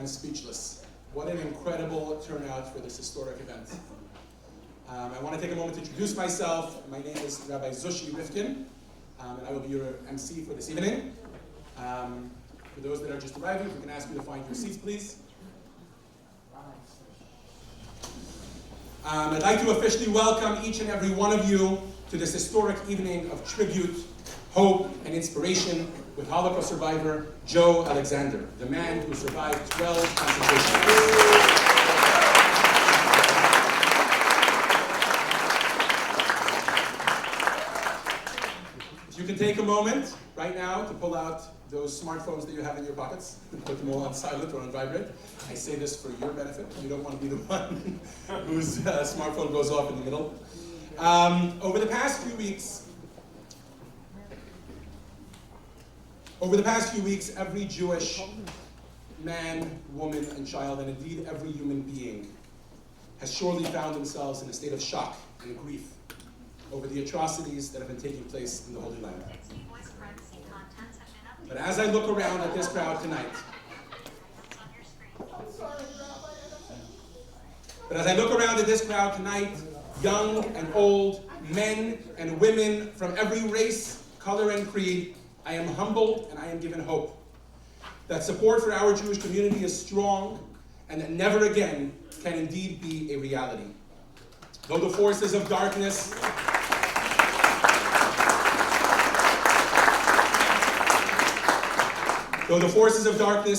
speechless. What an incredible turnout for this historic event. I want to take a moment to introduce myself. My name is Rabbi Zushi Rifkin, and I will be your MC for this evening. For those that are just arriving, if we can ask you to find your seats, please. I'd like to officially welcome each and every one of you to this historic evening of tribute, hope, and inspiration with Holocaust survivor Joe Alexander, the man who survived 12 concentration camps. You can take a moment right now to pull out those smartphones that you have in your pockets and put them all on silent or on vibrate. I say this for your benefit. You don't want to be the one whose smartphone goes off in the middle. Over the past few weeks, every Jewish man, woman, and child, and indeed every human being, has surely found themselves in a state of shock and grief over the atrocities that have been taking place in the Holy Land. But as I look around at this crowd tonight, young and old, men and women from every race, color, and creed, I am humbled and I am given hope that support for our Jewish community is strong and that never again can indeed be a reality. Though the forces of darkness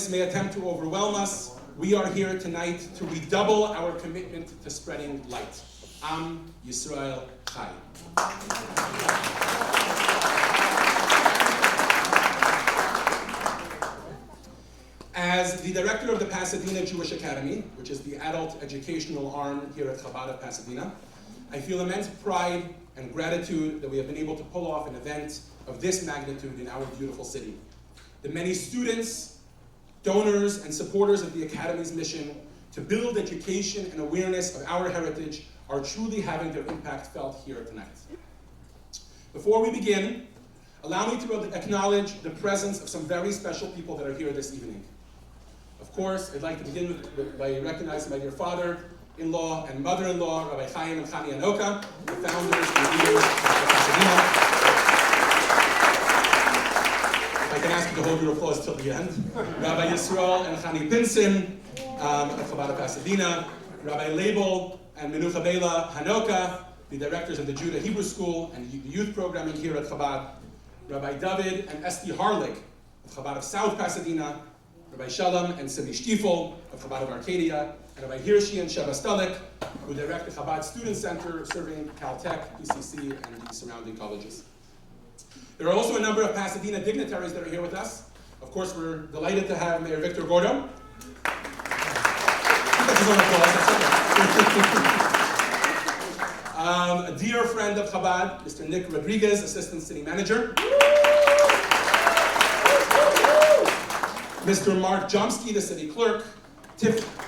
may attempt to overwhelm us, we are here tonight to redouble our commitment to spreading light. Am Yisrael Chai. As the director of the Pasadena Jewish Academy, which is the adult educational arm here at Chabad of Pasadena, I feel immense pride and gratitude that we have been able to pull off an event of this magnitude in our beautiful city. The many students, donors, and supporters of the Academy's mission to build education and awareness of our heritage are truly having their impact felt here tonight. Before we begin, allow me to acknowledge the presence of some very special people that are here this evening. Of course, I'd like to begin by recognizing my dear father-in-law and mother-in-law, Rabbi Chaim and Chani Anoka, the founders and leaders of Pasadena. I can ask you to hold your applause till the end. Rabbi Yisrael and Chani Pinson of Chabad of Pasadena, Rabbi Label and Menucha Bela Hanoka, the directors of the Judah Hebrew School and the youth programming here at Chabad, Rabbi David and Esti Harlig of Chabad of South Pasadena, Rabbi Shalom and Simi Stiefel of Chabad of Arcadia, and Rabbi Hirschi and Sheva Stalik, who direct the Chabad Student Center serving Caltech, PCC, and the surrounding colleges. There are also a number of Pasadena dignitaries that are here with us. Of course, we're delighted to have Mayor Victor Gordo. A dear friend of Chabad, Mr. Nick Rodriguez, Assistant City Manager. Mr. Mark Jomsky, the City Clerk. Tiffany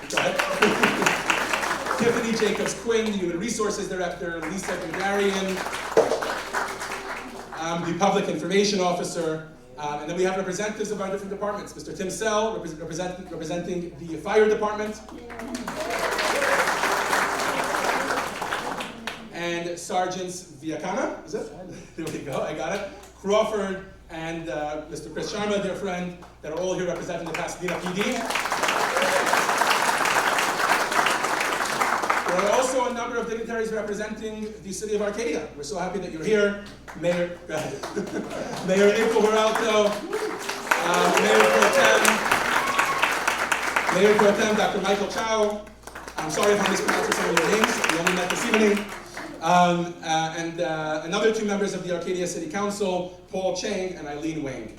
Jacobs-Quinn, the Human Resources Director. Lisa Gregarian, the Public Information Officer, and then we have representatives of our different departments. Mr. Tim Sell, representing the Fire Department, and Sergeants Viacana, is it? There we go, I got it. Crawford and Mr. Chris Sharma, dear friend, that are all here representing the Pasadena PD. There are also a number of dignitaries representing the city of Arcadia. We're so happy that you're here. Mayor, go ahead. Mayor April Peralta, Mayor Pro Tem Dr. Michael Chow. I'm sorry if I'm mispronouncing some of your names. We only met this evening. And another two members of the Arcadia City Council, Paul Chang and Eileen Wang.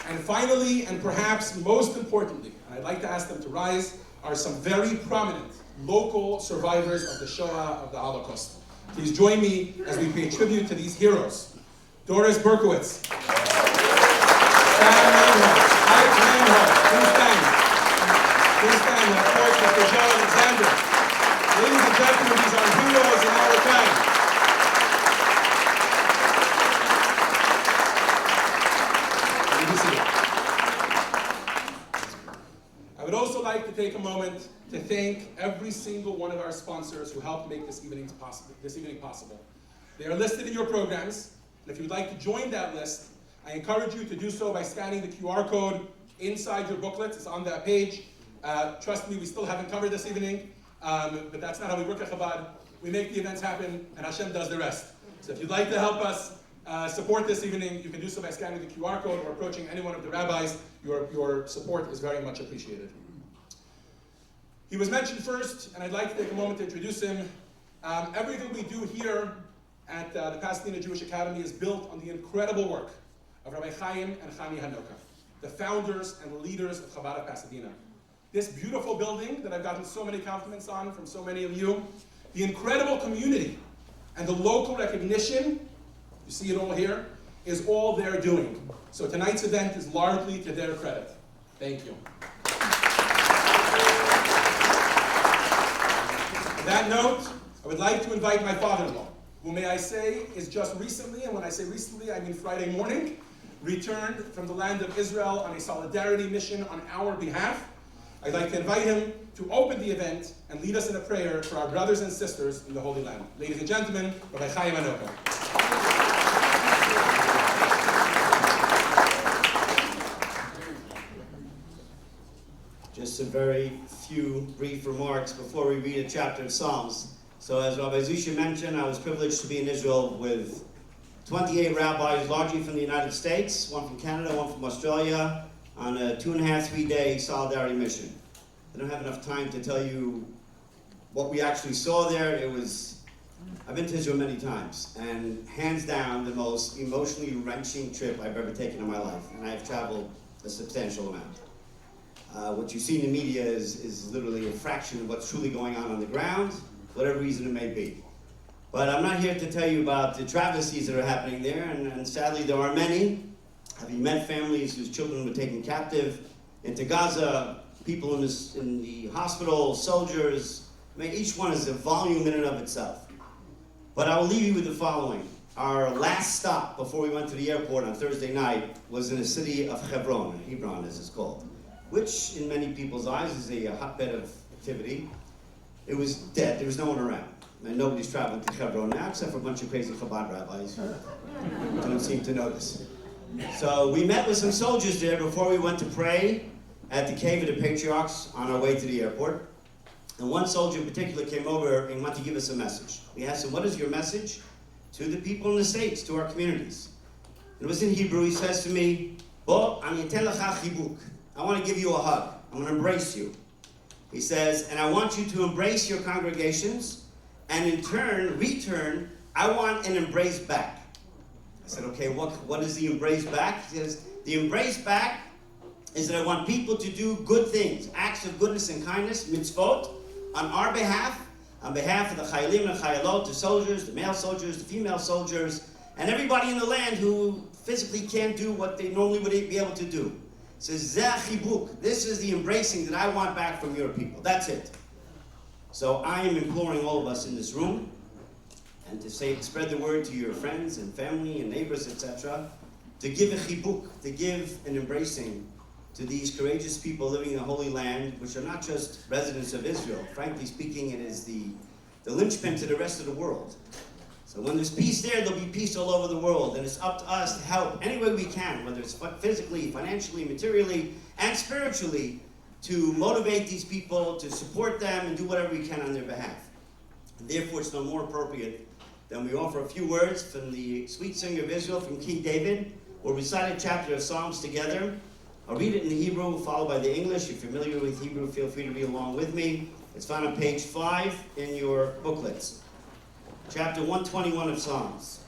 And finally, and perhaps most importantly, and I'd like to ask them to rise, are some very prominent local survivors of the Shoah, of the Holocaust. Please join me as we pay tribute to these heroes. Doris Berkowitz. Stan Manhart. Ike Manhart. Please stand. Please stand. And of course, Dr. Joe Alexander. Ladies and gentlemen, these are heroes in our time. to thank every single one of our sponsors who helped make this evening possible. They are listed in your programs, and if you'd like to join that list, I encourage you to do so by scanning the QR code inside your booklet. It's on that page. Trust me, we still haven't covered this evening, but that's not how we work at Chabad. We make the events happen, and Hashem does the rest. So if you'd like to help us support this evening, you can do so by scanning the QR code or approaching any one of the rabbis. Your support is very much appreciated. He was mentioned first, and I'd like to take a moment to introduce him. Everything we do here at the Pasadena Jewish Academy is built on the incredible work of Rabbi Chaim and Chani Hanoka, the founders and leaders of Chabad of Pasadena. This beautiful building that I've gotten so many compliments on from so many of you, the incredible community and the local recognition, you see it all here, is all they're doing. So tonight's event is largely to their credit. Thank you. On that note, I would like to invite my father-in-law, who may I say is just recently, and when I say recently, I mean Friday morning, returned from the land of Israel on a solidarity mission on our behalf. I'd like to invite him to open the event and lead us in a prayer for our brothers and sisters in the Holy Land. Ladies and gentlemen, Rabbi Chaim Hanoka. Just a very few brief remarks before we read a chapter of Psalms. So as Rabbi Zusha mentioned, I was privileged to be in Israel with 28 rabbis, largely from the United States, one from Canada, one from Australia, on a 2.5, 3-day solidarity mission. I don't have enough time to tell you what we actually saw there. I've been to Israel many times, and hands down the most emotionally wrenching trip I've ever taken in my life, and I've traveled a substantial amount. What you see in the media is literally a fraction of what's truly going on the ground, whatever reason it may be. But I'm not here to tell you about the travesties that are happening there, and sadly there are many. Having met families whose children were taken captive into Gaza, people in the hospital, soldiers, I mean, each one is a volume in and of itself. But I will leave you with the following. Our last stop before we went to the airport on Thursday night was in the city of Hebron as it's called, which in many people's eyes is a hotbed of activity. It was dead, there was no one around. And nobody's traveling to Hebron now, except for a bunch of crazy Chabad rabbis who don't seem to notice. So we met with some soldiers there before we went to pray at the Cave of the Patriarchs on our way to the airport. And one soldier in particular came over and wanted to give us a message. We asked him, what is your message to the people in the States, to our communities? And it was in Hebrew. He says to me, Bo, ani eten lecha chibuk. I want to give you a hug. I'm going to embrace you. He says, and I want you to embrace your congregations, and in return, I want an embrace back. I said, okay, what is the embrace back? He says, the embrace back is that I want people to do good things, acts of goodness and kindness, mitzvot, on our behalf, on behalf of the chayalim and chayalot, the soldiers, the male soldiers, the female soldiers, and everybody in the land who physically can't do what they normally would be able to do. It says, Zeh chibuk. This is the embracing that I want back from your people. That's it. So I am imploring all of us in this room, and to spread the word to your friends and family and neighbors, etc., to give a chibuk, to give an embracing to these courageous people living in the Holy Land, which are not just residents of Israel. Frankly speaking, it is the linchpin to the rest of the world. So when there's peace there, there'll be peace all over the world, and it's up to us to help any way we can, whether it's physically, financially, materially, and spiritually, to motivate these people, to support them, and do whatever we can on their behalf. And therefore, it's no more appropriate than we offer a few words from the sweet singer of Israel, from King David. We'll recite a chapter of Psalms together. I'll read it in the Hebrew, followed by the English. If you're familiar with Hebrew, feel free to read along with me. It's found on page 5 in your booklets. Chapter 121 of Psalms.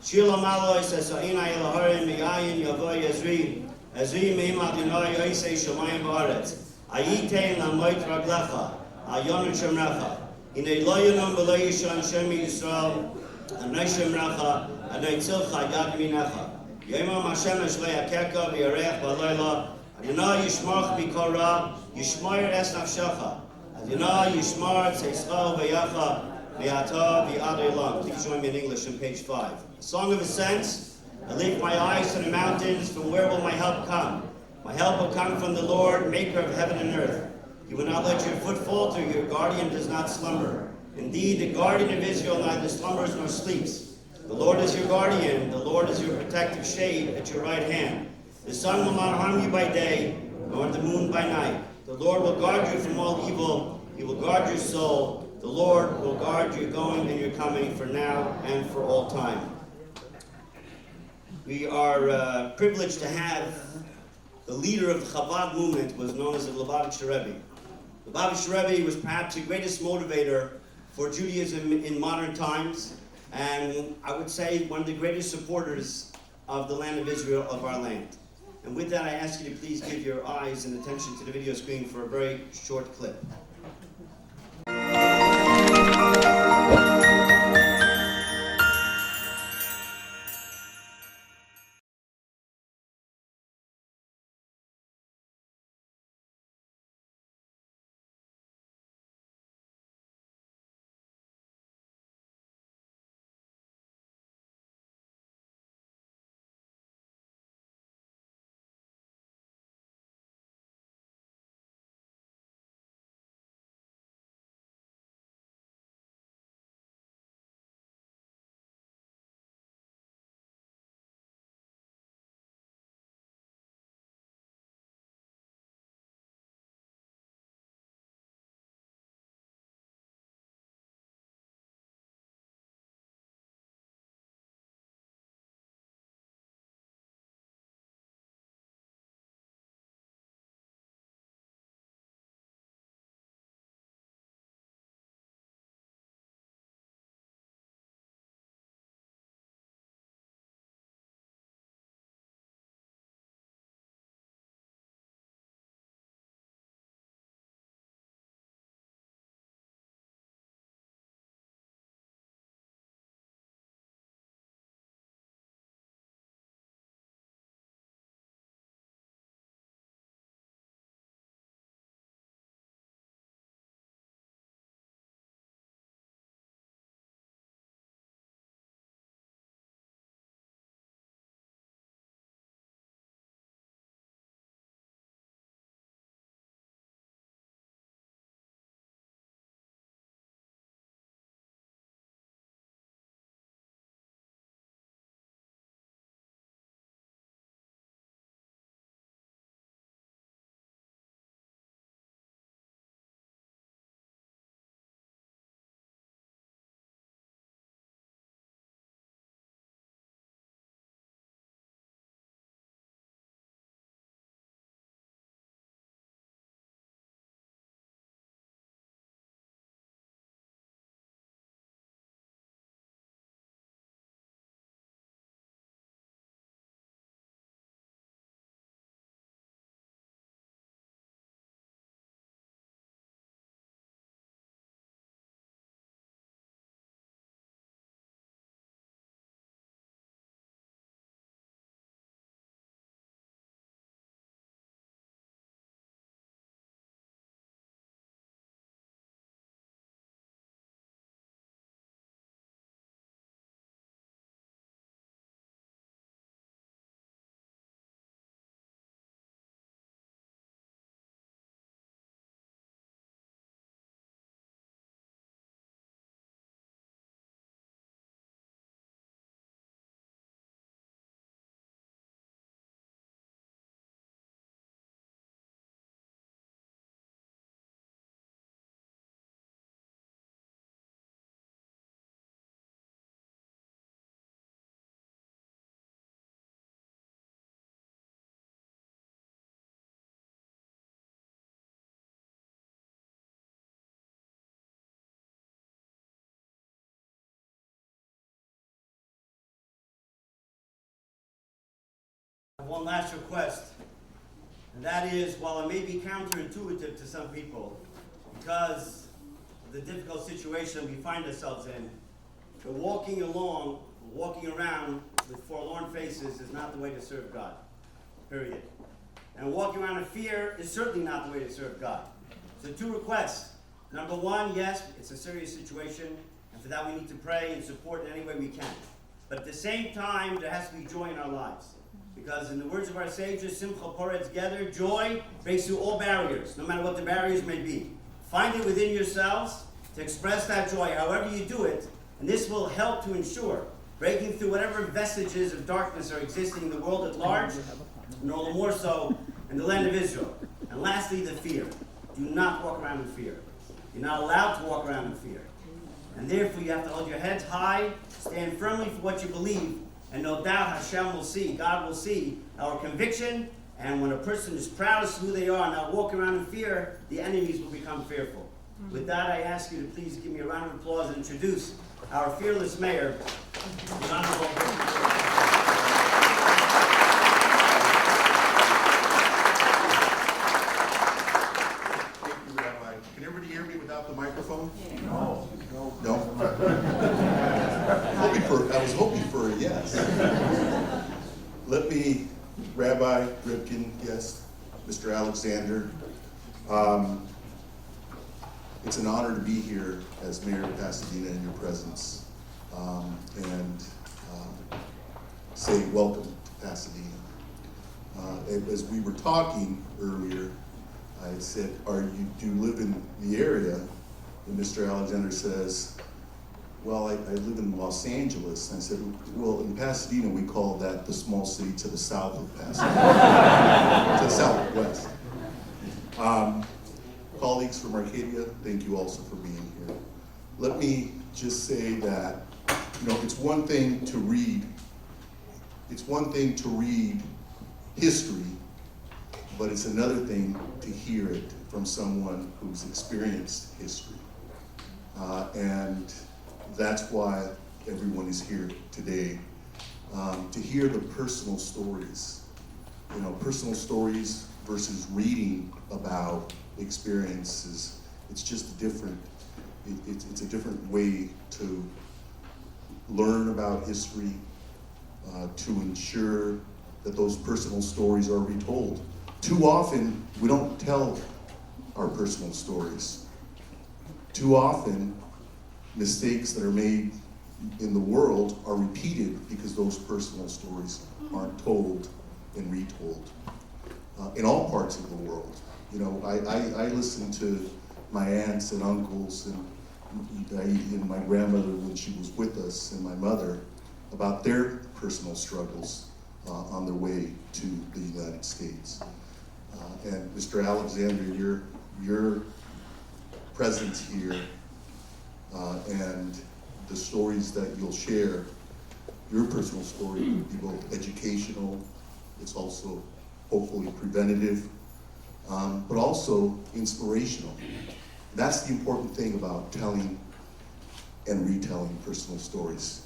Shir l'maloi sesa'inai l'harim mi'ayin yavoy Ezri. Ezri me'im adonai yoisei shomayim ba'aretz. Ayitein l'moit raglecha. Ayon shemrecha. Hinei lo yonum v'lo yishon shem Yisrael. Anoi shemrecha. Anoi tzilcha yad minecha. Yomam Hashem eshlei hakeka v'yareach b'alayla. Adonai yishmarch mikol ra. Yishmar es nafshecha. Adonai yishmar tzeitzcha v'yacha. Please join me in English on page 5. A song of ascents. I lift my eyes to the mountains. From where will my help come? My help will come from the Lord, maker of heaven and earth. He will not let your foot falter. Your guardian does not slumber. Indeed, the guardian of Israel neither slumbers nor sleeps. The Lord is your guardian. The Lord is your protective shade at your right hand. The sun will not harm you by day, nor the moon by night. The Lord will guard you from all evil. He will guard your soul. The Lord will guard your going and your coming for now and for all time. We are privileged to have the leader of the Chabad movement was known as the Lubavitcher Rebbe. The Lubavitcher Rebbe was perhaps the greatest motivator for Judaism in modern times, and I would say one of the greatest supporters of the land of Israel, of our land. And with that, I ask you to please give your eyes and attention to the video screen for a very short clip. One last request, and that is, while it may be counterintuitive to some people, because of the difficult situation we find ourselves in, the walking around with forlorn faces is not the way to serve God, period. And walking around in fear is certainly not the way to serve God. So 2 requests. Number 1, yes, it's a serious situation, and for that we need to pray and support in any way we can. But at the same time, there has to be joy in our lives. Because in the words of our sages, Simcha Poreh together, joy breaks through all barriers, no matter what the barriers may be. Find it within yourselves to express that joy, however you do it, and this will help to ensure breaking through whatever vestiges of darkness are existing in the world at large, and all the more so in the land of Israel. And lastly, the fear. Do not walk around in fear. You're not allowed to walk around in fear. And therefore you have to hold your heads high, stand firmly for what you believe, and no doubt Hashem will see, God will see our conviction, and when a person is proud as to who they are and not walking around in fear, the enemies will become fearful. With that, I ask you to please give me a round of applause and introduce our fearless mayor, the Honorable Thank you, Rabbi. Can everybody hear me without the microphone? No. No? I was hoping for a yes. Let me, Rabbi Ripkin, yes, Mr. Alexander. It's an honor to be here as Mayor of Pasadena in your presence and say welcome to Pasadena. As we were talking earlier, I said, do you live in the area? And Mr. Alexander says, well, I live in Los Angeles. And I said, well, in Pasadena, we call that the small city to the south of Pasadena, to the southwest. Colleagues from Arcadia, thank you also for being here. Let me just say that, it's one thing to read. It's one thing to read history, but it's another thing to hear it from someone who's experienced history. And that's why everyone is here today, to hear the personal stories. Personal stories versus reading about experiences. It's just a different, it's a different way to learn about history, to ensure that those personal stories are retold. Too often, we don't tell our personal stories. Too often, mistakes that are made in the world are repeated because those personal stories aren't told and retold. In all parts of the world. I listen to my aunts and uncles and my grandmother when she was with us and my mother about their personal struggles on their way to the United States. And Mr. Alexander, your presence here and the stories that you'll share, your personal story will be both educational, it's also hopefully preventative, but also inspirational. That's the important thing about telling and retelling personal stories,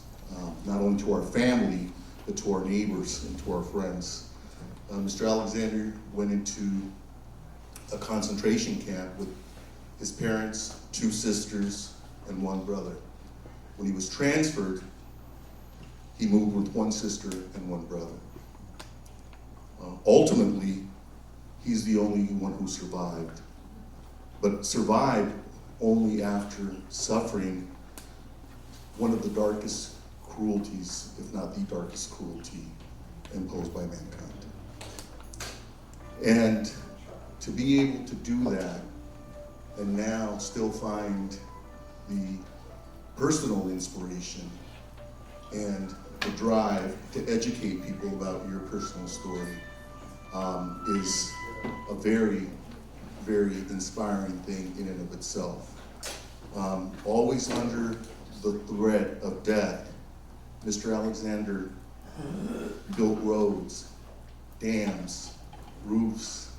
not only to our family, but to our neighbors and to our friends. Mr. Alexander went into a concentration camp with his parents, 2 sisters, and 1 brother. When he was transferred, he moved with 1 sister and 1 brother. Ultimately, he's the only one who survived, but survived only after suffering one of the darkest cruelties, if not the darkest cruelty, imposed by mankind. And to be able to do that, and now still find the personal inspiration and the drive to educate people about your personal story is a very, very inspiring thing in and of itself. Always under the threat of death, Mr. Alexander built roads, dams, roofs,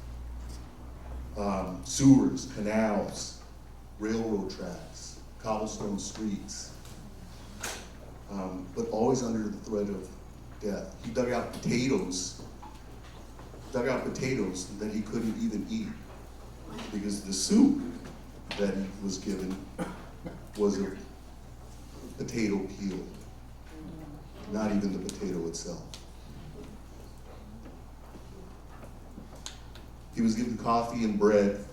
sewers, canals, railroad tracks, cobblestone streets, but always under the threat of death. He dug out potatoes that he couldn't even eat because the soup that he was given was a potato peel, not even the potato itself. He was given coffee and bread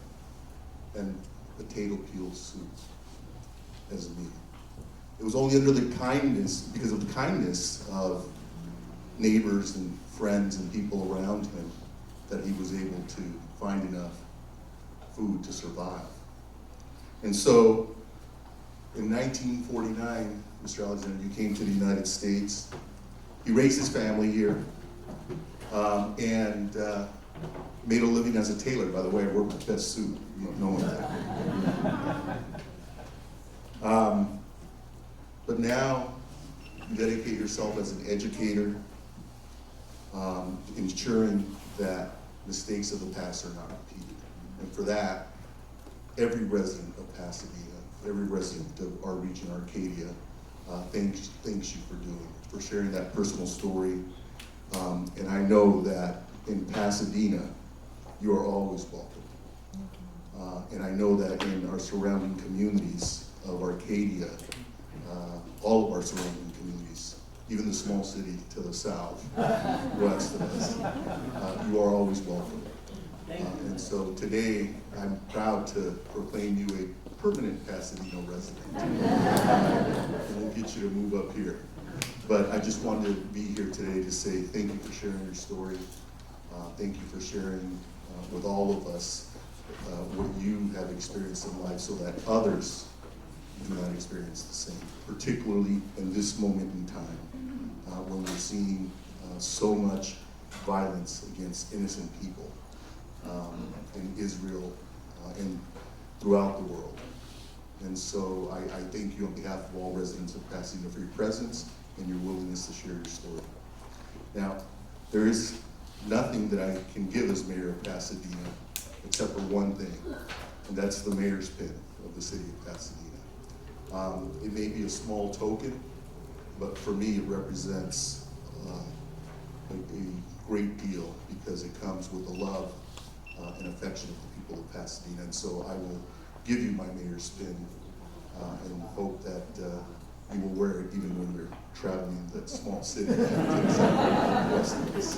and potato peel soup as a meal. It was only under the kindness, because of the kindness of neighbors and friends and people around him that he was able to find enough food to survive. And so in 1949, Mr. Alexander, you came to the United States. He raised his family here and made a living as a tailor. By the way, I wore my best suit. You don't know that. But now you dedicate yourself as an educator, ensuring that mistakes of the past are not repeated. And for that, every resident of Pasadena, every resident of our region, Arcadia, thanks you for sharing that personal story. And I know that in Pasadena, you are always welcome. And I know that in our surrounding communities of Arcadia, all of our surrounding communities, even the small city to the south, west of us, you are always welcome. And so today, I'm proud to proclaim you a permanent Pasadena resident. And we'll get you to move up here. But I just wanted to be here today to say thank you for sharing your story. Thank you for sharing with all of us what you have experienced in life so that others do not experience the same, particularly in this moment in time when we're seeing so much violence against innocent people in Israel and throughout the world. And so I thank you on behalf of all residents of Pasadena for your presence and your willingness to share your story. Now, there is nothing that I can give as mayor of Pasadena except for one thing, and that's the mayor's pin of the city of Pasadena. It may be a small token, but for me it represents a great deal because it comes with the love and affection of the people of Pasadena. And so I will give you my mayor's pin and hope that you will wear it even when you're traveling that small city to the west of us.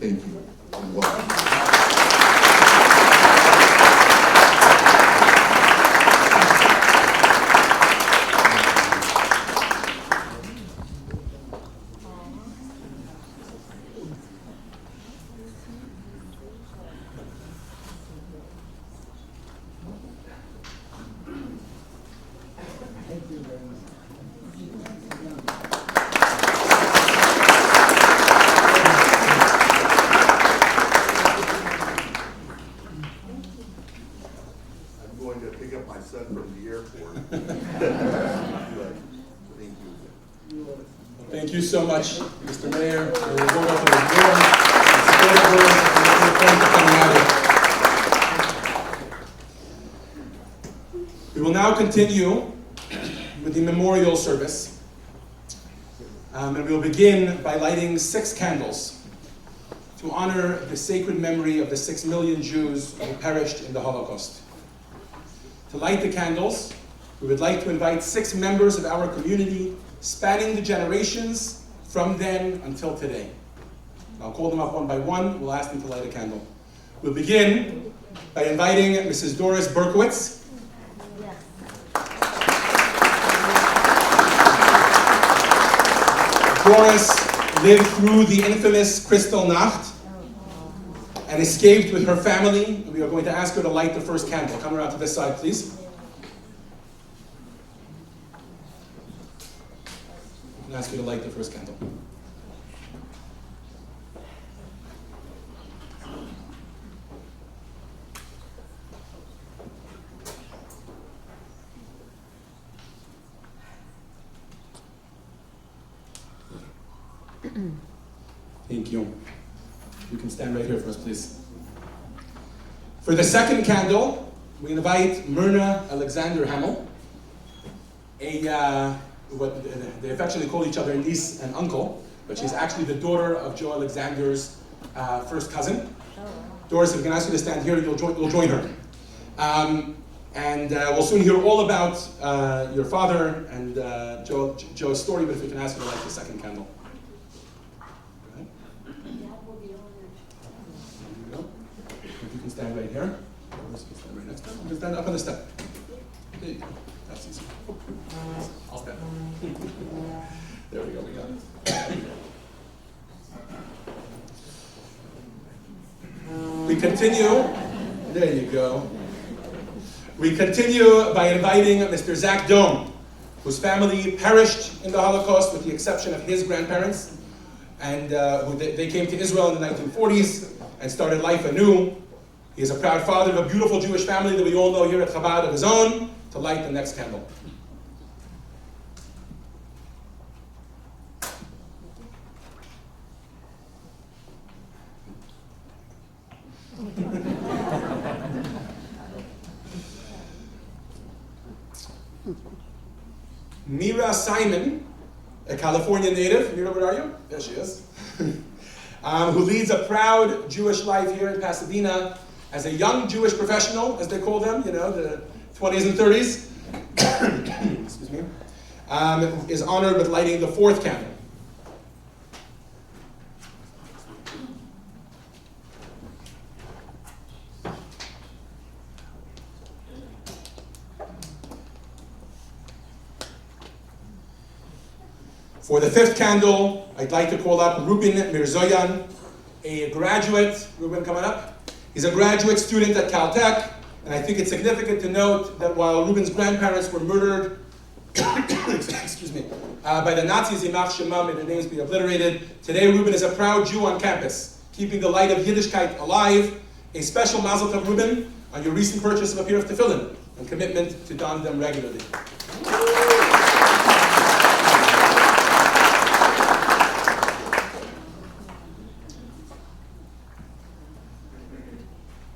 Thank you and welcome. Thank you so much, Mr. Mayor. We'll go to the board. We will now continue with the memorial service. And we will begin by lighting 6 candles to honor the sacred memory of the 6 million Jews who perished in the Holocaust. To light the candles, we would like to invite 6 members of our community spanning the generations from then until today. I'll call them up one by one. We'll ask them to light a candle. We'll begin by inviting Mrs. Doris Berkowitz. Doris lived through the infamous Kristallnacht and escaped with her family. We are going to ask her to light the first candle. Come around to this side, please. I'll ask you to light the first candle. Thank you. You can stand right here for us, please. For the second candle, we invite Myrna Alexander Hamel, what they affectionately call each other niece and uncle, but she's actually the daughter of Joe Alexander's first cousin. Doris, if we can ask you to stand here, you'll join her. And we'll soon hear all about your father and Joe's story, but if we can ask you to light the second candle. You can stand right here. Doris can stand right next to him. You can stand up on the step. There you go. That's easy. I'll stand up. There we go, we got it. we continue. There you go. We continue by inviting Mr. Zach Dome, whose family perished in the Holocaust with the exception of his grandparents. And they came to Israel in the 1940s and started life anew. He is a proud father of a beautiful Jewish family that we all know here at Chabad of his own, to light the next candle. Mira Simon, a California native, Mira, where are you? There she is, who leads a proud Jewish life here in Pasadena as a young Jewish professional, as they call them, you know, the 20s and 30s, excuse me, is honored with lighting the fourth candle. For the fifth candle, I'd like to call up Ruben Mirzoyan, a graduate. Ruben, coming up. He's a graduate student at Caltech, and I think it's significant to note that while Ruben's grandparents were murdered, excuse me, by the Nazis, Yimach Shemam, and their names be obliterated, today Ruben is a proud Jew on campus, keeping the light of Yiddishkeit alive. A special mazel tov, Ruben, on your recent purchase of a pair of tefillin and commitment to don them regularly.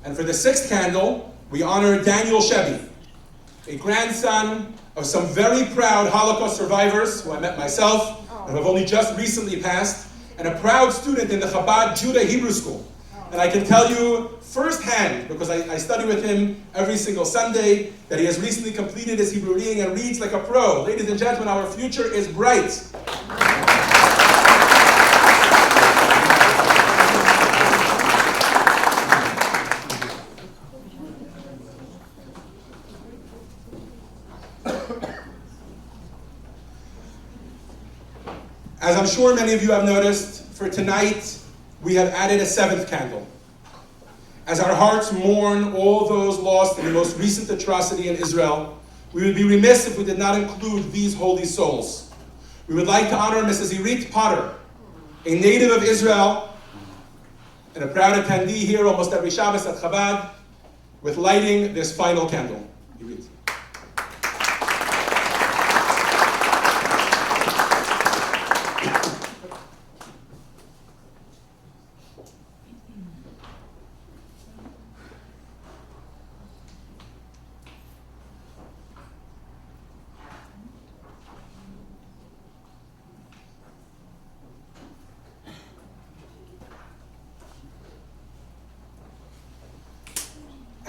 And for the sixth candle, we honor Daniel Shebi, a grandson of some very proud Holocaust survivors who I met myself and who have only just recently passed, and a proud student in the Chabad Judah Hebrew School. And I can tell you firsthand, because I study with him every single Sunday, that he has recently completed his Hebrew reading and reads like a pro. Ladies and gentlemen, our future is bright. As I'm sure many of you have noticed, for tonight, we have added a seventh candle. As our hearts mourn all those lost in the most recent atrocity in Israel, we would be remiss if we did not include these holy souls. We would like to honor Mrs. Irit Potter, a native of Israel, and a proud attendee here almost every Shabbos at Chabad, with lighting this final candle. Irit.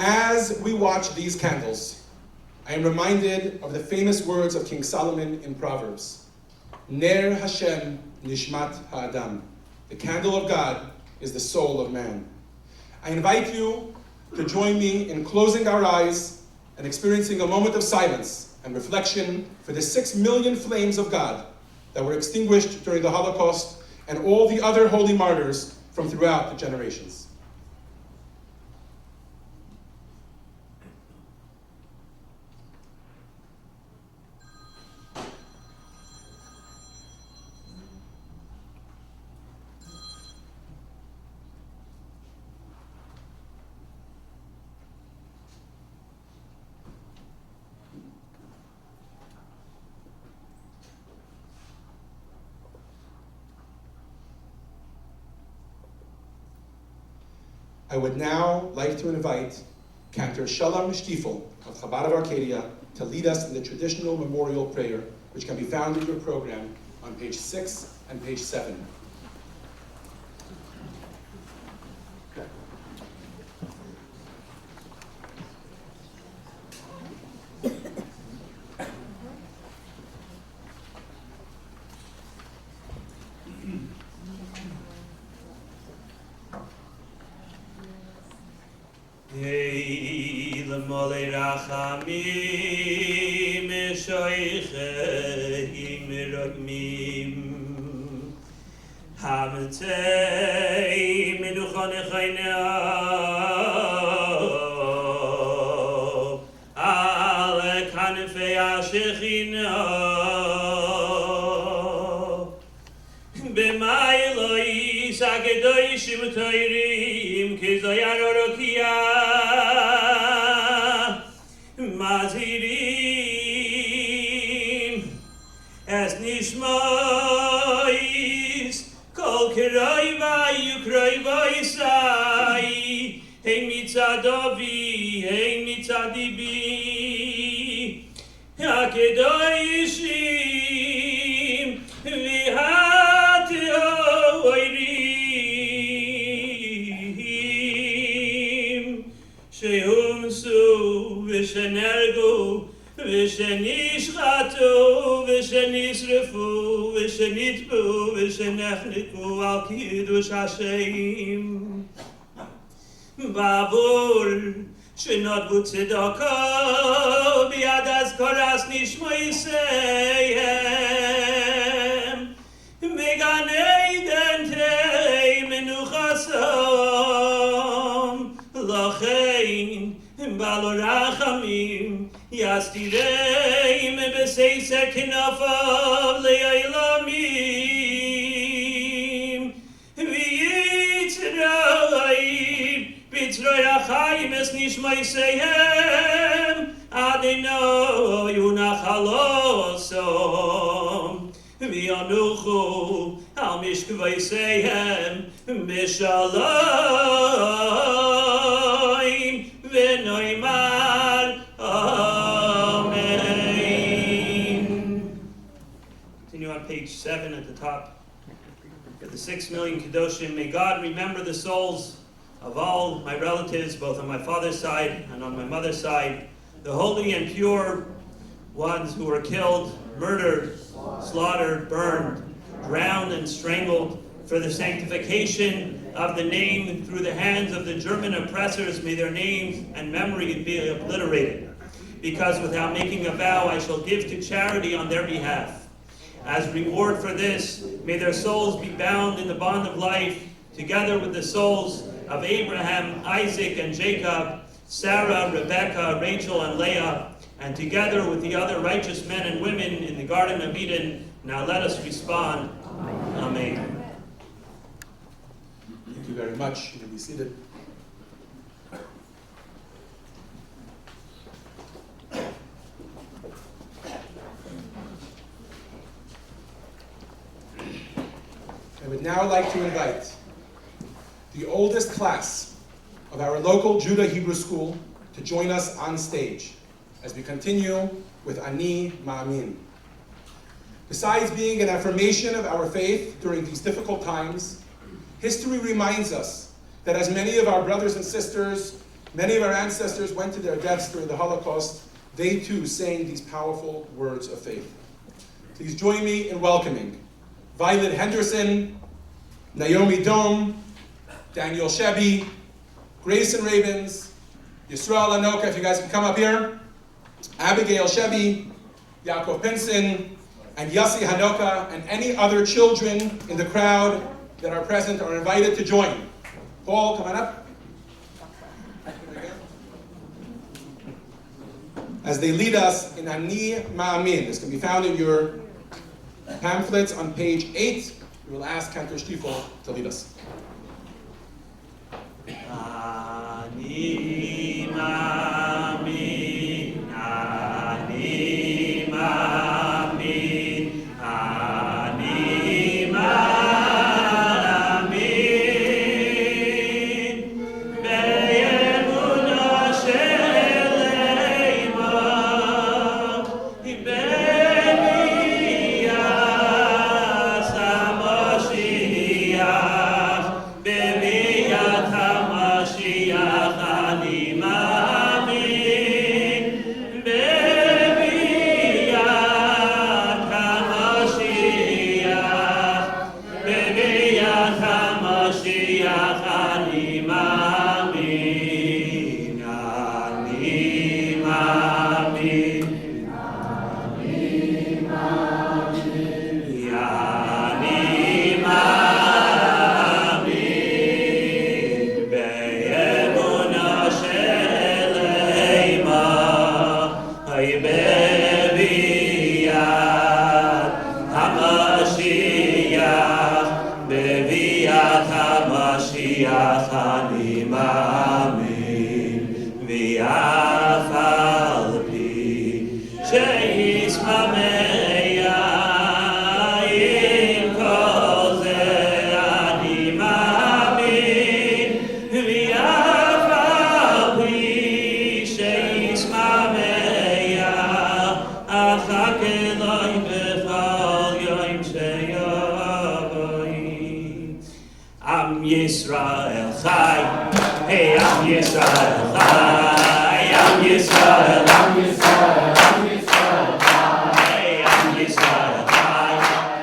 As we watch these candles, I am reminded of the famous words of King Solomon in Proverbs. Ner Hashem nishmat ha'adam. The candle of God is the soul of man. I invite you to join me in closing our eyes and experiencing a moment of silence and reflection for the 6 million flames of God that were extinguished during the Holocaust and all the other holy martyrs from throughout the generations. I would now like to invite Cantor Shalom Stiefel of Chabad of Arcadia to lead us in the traditional memorial prayer, which can be found in your program on page 6 and page 7. Yei l'molei rachamim shoicheim rogmim Hametei menucha nechayna כנפי השכינה במאילויס הקדושים תוירים כזויר אורוקייה מזהירים אס נשמויס כל קרוי ויוקרוי ויסאי הן מצד אבי הן מצד בי הקדושים והטהורים שהומסו ושנהרגו ושנשחטו ושנשרפו ושנטבעו ושנחנקו על קידוש השם בעבור שנותבו צדקו ביד אזכורס נשמעיהם מגן עדן תהי מנוחסם לכן בעל רחמים יסתירם בסייסר כנפיו לעולמים ויצרוי בצרוי החיים אס נשמעיהם אדוני ונחלוסם וינוחו על משכבותיהם בשלום ונאמר amen. Continue on page 7 at the top. The 6 million Kedoshim, may God remember the souls of all my relatives, both on my father's side and on my mother's side, the holy and pure ones who were killed, murdered, slaughtered, burned, drowned, and strangled for the sanctification of the name through the hands of the German oppressors. May their names and memory be obliterated, because without making a vow I shall give to charity on their behalf. As reward for this, may their souls be bound in the bond of life, together with the souls of Abraham, Isaac, and Jacob, Sarah, Rebecca, Rachel, and Leah, and together with the other righteous men and women in the Garden of Eden. Now let us respond. Amen. Thank you very much. You may be seated. I would now like to invite the oldest class of our local Judah Hebrew School to join us on stage as we continue with Ani Ma'amin. Besides being an affirmation of our faith during these difficult times, history reminds us that as many of our brothers and sisters, many of our ancestors went to their deaths during the Holocaust, they too sang these powerful words of faith. Please join me in welcoming Violet Henderson, Naomi Dome, Daniel Shebby, Grayson Ravens, Yisrael Anoka, if you guys can come up here, Abigail Shebby, Yaakov Pinson, and Yossi Hanoka, and any other children in the crowd that are present are invited to join. Paul, come on up. As they lead us in Ani Ma'amin. This can be found in your pamphlets on page 8. We will ask Cantor Stiefel to lead us. Ani Ma'amin, Ani Ma'amin, Ani Ma'amin, Be'emunah Sheleima, Be'niyas HaMashiach, בביאת המשיח, בביאת המשיח אני מאמין, ואף על פי שישמח עם כל זה אני מאמין, ואף על פי שישמח אחר אלוהי בכל יום שיבוא. עם ישראל חי, היי עם ישראל חי, עם ישראל, עם ישראל, עם ישראל חי, היי עם ישראל חי,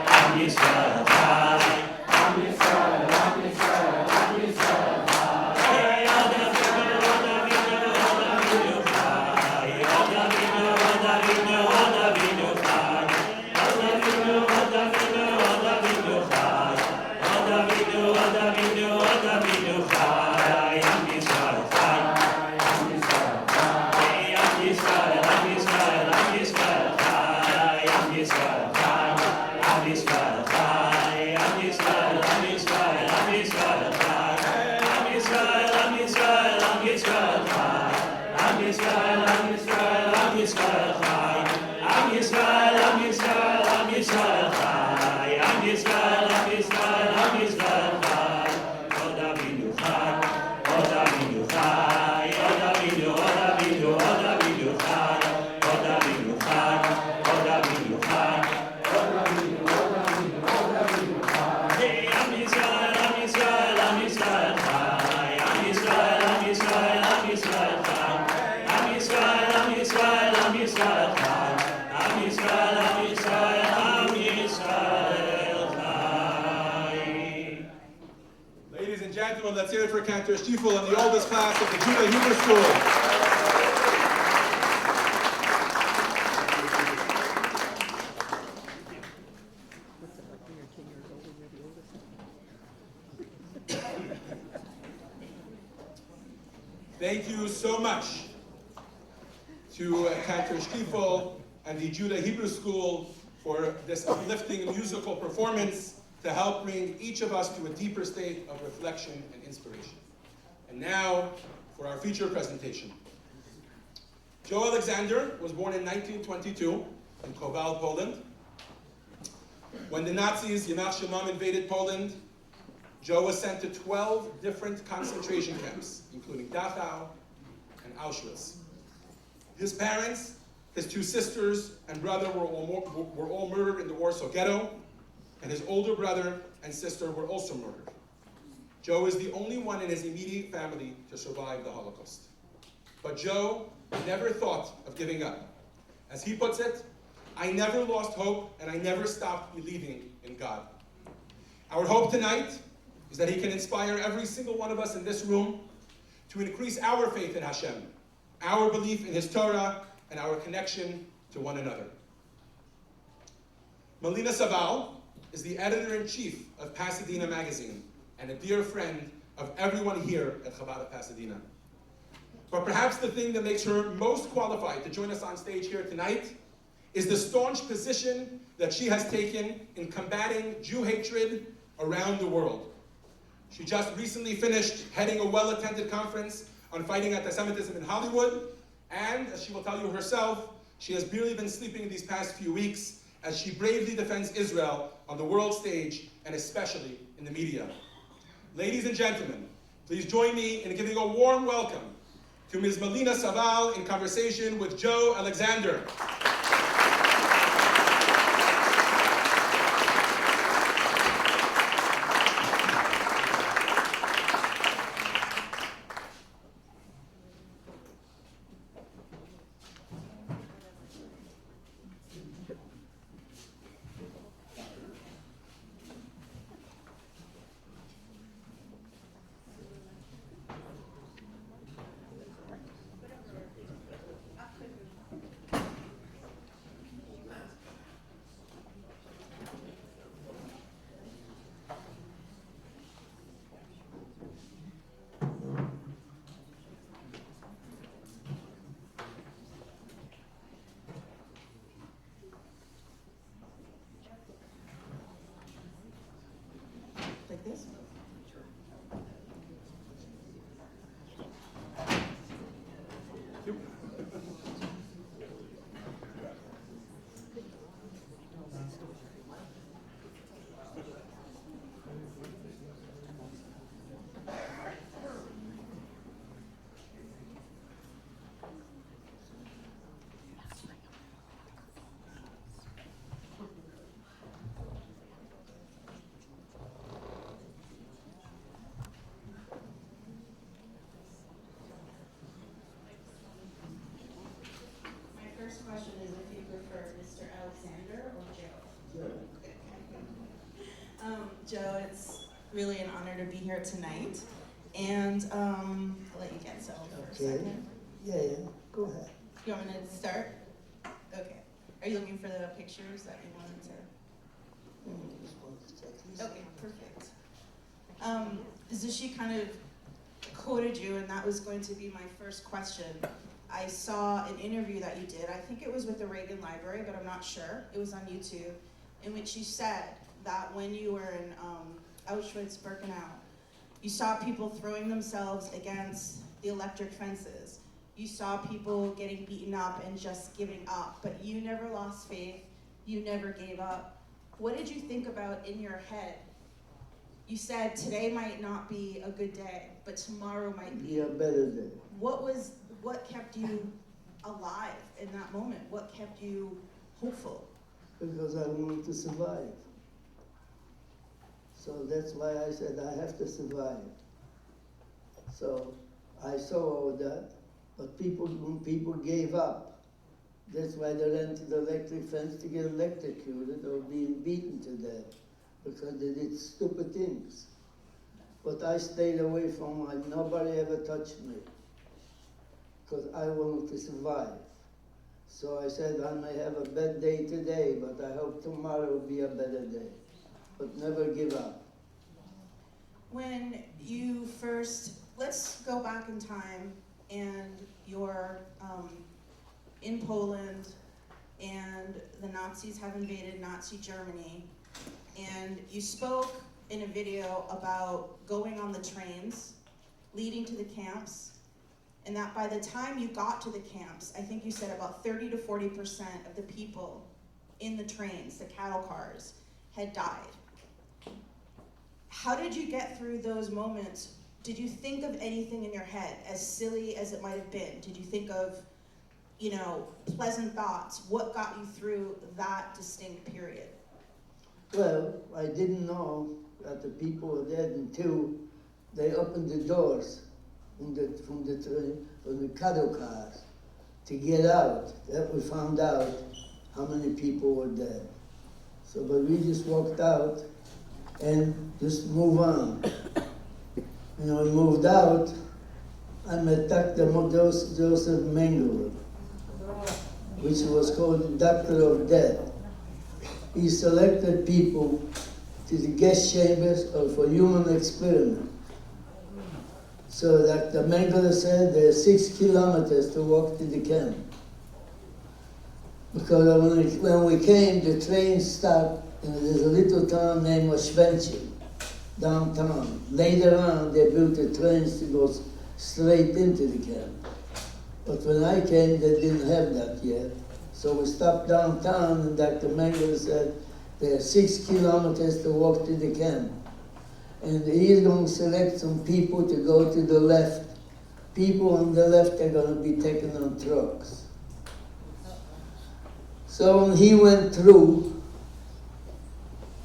עם ישראל חי, עם ישראל, עם ישראל, עם ישראל חי, היי עוד אבינו, עוד אבינו, עוד אבינו חי, עוד אבינו, עוד אבינו, עוד אבינו חי, עוד אבינו, עוד אבינו, עוד אבינו חי, עוד אבינו, עוד אבינו, עוד אבינו חי, עם ישראל חי, עם ישראל חי, עם ישראל, עם ישראל, עם ישראל חי, עם ישראל חי, עם ישראל חי, עם ישראל, עם ישראל, עם ישראל חי, עם ישראל, עם ישראל, עם ישראל חי, עם ישראל, עם ישראל, עם ישראל חי, עם ישראל, עם ישראל, עם ישראל חי, עם ישראל, עם ישראל, עם ישראל חי, עוד אבינו חי, עוד אבינו חי, עוד אבינו, עוד אבינו, עוד אבינו חי, עוד אבינו חי, עוד אבינו חי, עוד אבינו, עוד אבינו, עוד אבינו חי, עם ישראל, עם ישראל, עם ישראל חי, עם ישראל, עם ישראל, עם ישראל חי, עם ישראל, עם ישראל, עם ישראל חי, עם ישראל, עם ישראל, עם ישראל חי. Ladies and gentlemen, let's hear it for Cantor Stiefel and the oldest class of the Judah Hebrew School. Thank you so much to Cantor Stiefel and the Judah Hebrew School for this uplifting musical performance to help bring each of us to a deeper state of reflection and inspiration. And now for our feature presentation. Joe Alexander was born in 1922 in Kowal, Poland. When the Nazis, Yamach Shemam, invaded Poland, Joe was sent to 12 different concentration camps, including Dachau and Auschwitz. His parents, his two sisters, and brother were all murdered in the Warsaw Ghetto, and his older brother and sister were also murdered. Joe is the only one in his immediate family to survive the Holocaust. But Joe never thought of giving up. As he puts it, I never lost hope and I never stopped believing in God. Our hope tonight is that he can inspire every single one of us in this room to increase our faith in Hashem, our belief in his Torah, and our connection to one another. Malina Saval is the editor-in-chief of Pasadena Magazine and a dear friend of everyone here at Chabad of Pasadena. But perhaps the thing that makes her most qualified to join us on stage here tonight is the staunch position that she has taken in combating Jew hatred around the world. She just recently finished heading a well-attended conference on fighting anti-Semitism in Hollywood, and as she will tell you herself, she has barely been sleeping these past few weeks as she bravely defends Israel on the world stage and especially in the media. Ladies and gentlemen, please join me in giving a warm welcome to Ms. Malina Saval in conversation with Joe Alexander. Joe, it's really an honor to be here tonight. And I'll let you get settled for a second. Yeah, go ahead. You want me to start? Okay. Are you looking for the pictures that you wanted to? Okay, perfect. Zushi kind of quoted you, and that was going to be my first question. I saw an interview that you did, I think it was with the Reagan Library, but I'm not sure. It was on YouTube, in which you said that when you were in Auschwitz-Birkenau, you saw people throwing themselves against the electric fences. You saw people getting beaten up and just giving up, but you never lost faith, you never gave up. What did you think about in your head? You said today might not be a good day, but tomorrow might be. Be a better day. What kept you alive in that moment? What kept you hopeful? Because I wanted to survive. So that's why I said I have to survive. So I saw all that, but when people gave up, that's why they ran to the electric fence to get electrocuted or being beaten to death, because they did stupid things. But I stayed away from it. Nobody ever touched me, because I wanted to survive. So I said, I may have a bad day today, but I hope tomorrow will be a better day. But never give up. When you first, let's go back in time, and you're in Poland, and the Nazis have invaded Nazi Germany, and you spoke in a video about going on the trains leading to the camps, and that by the time you got to the camps, I think you said about 30 to 40% of the people in the trains, the cattle cars, had died. How did you get through those moments? Did you think of anything in your head, as silly as it might have been? Did you think of, pleasant thoughts? What got you through that distinct period? Well, I didn't know that the people were dead until they opened the doors from the train, from the cattle cars, to get out. That we found out how many people were dead. So, but we just walked out and just move on. We moved out. I met Dr. Joseph Mengele, which was called the Doctor of Death. He selected people to the gas chambers or for human experiment. So Dr. Mengele said there's 6 kilometers to walk to the camp. Because when we came, the train stopped, and there's a little town named Oswiecim, downtown. Later on, they built the trains to go straight into the camp. But when I came, they didn't have that yet. So we stopped downtown, and Dr. Mengele said, there are 6 kilometers to walk to the camp. And he's going to select some people to go to the left. People on the left are going to be taken on trucks. So when he went through,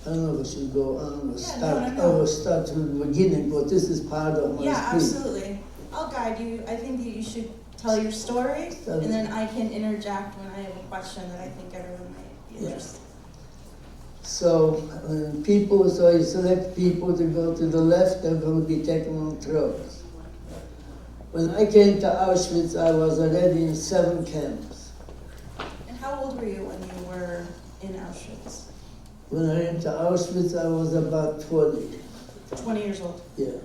I don't know if I should go on or start from the beginning, but this is part of my speech. Absolutely. I'll guide you. I think that you should tell your story, and then I can interject when I have a question that I think everyone might be interested in. So he select people to go to the left, they're going to be taken on trucks. When I came to Auschwitz, I was already in 7 camps. And how old were you when you were in Auschwitz? When I went to Auschwitz, I was about 20. 20 years old. Yeah.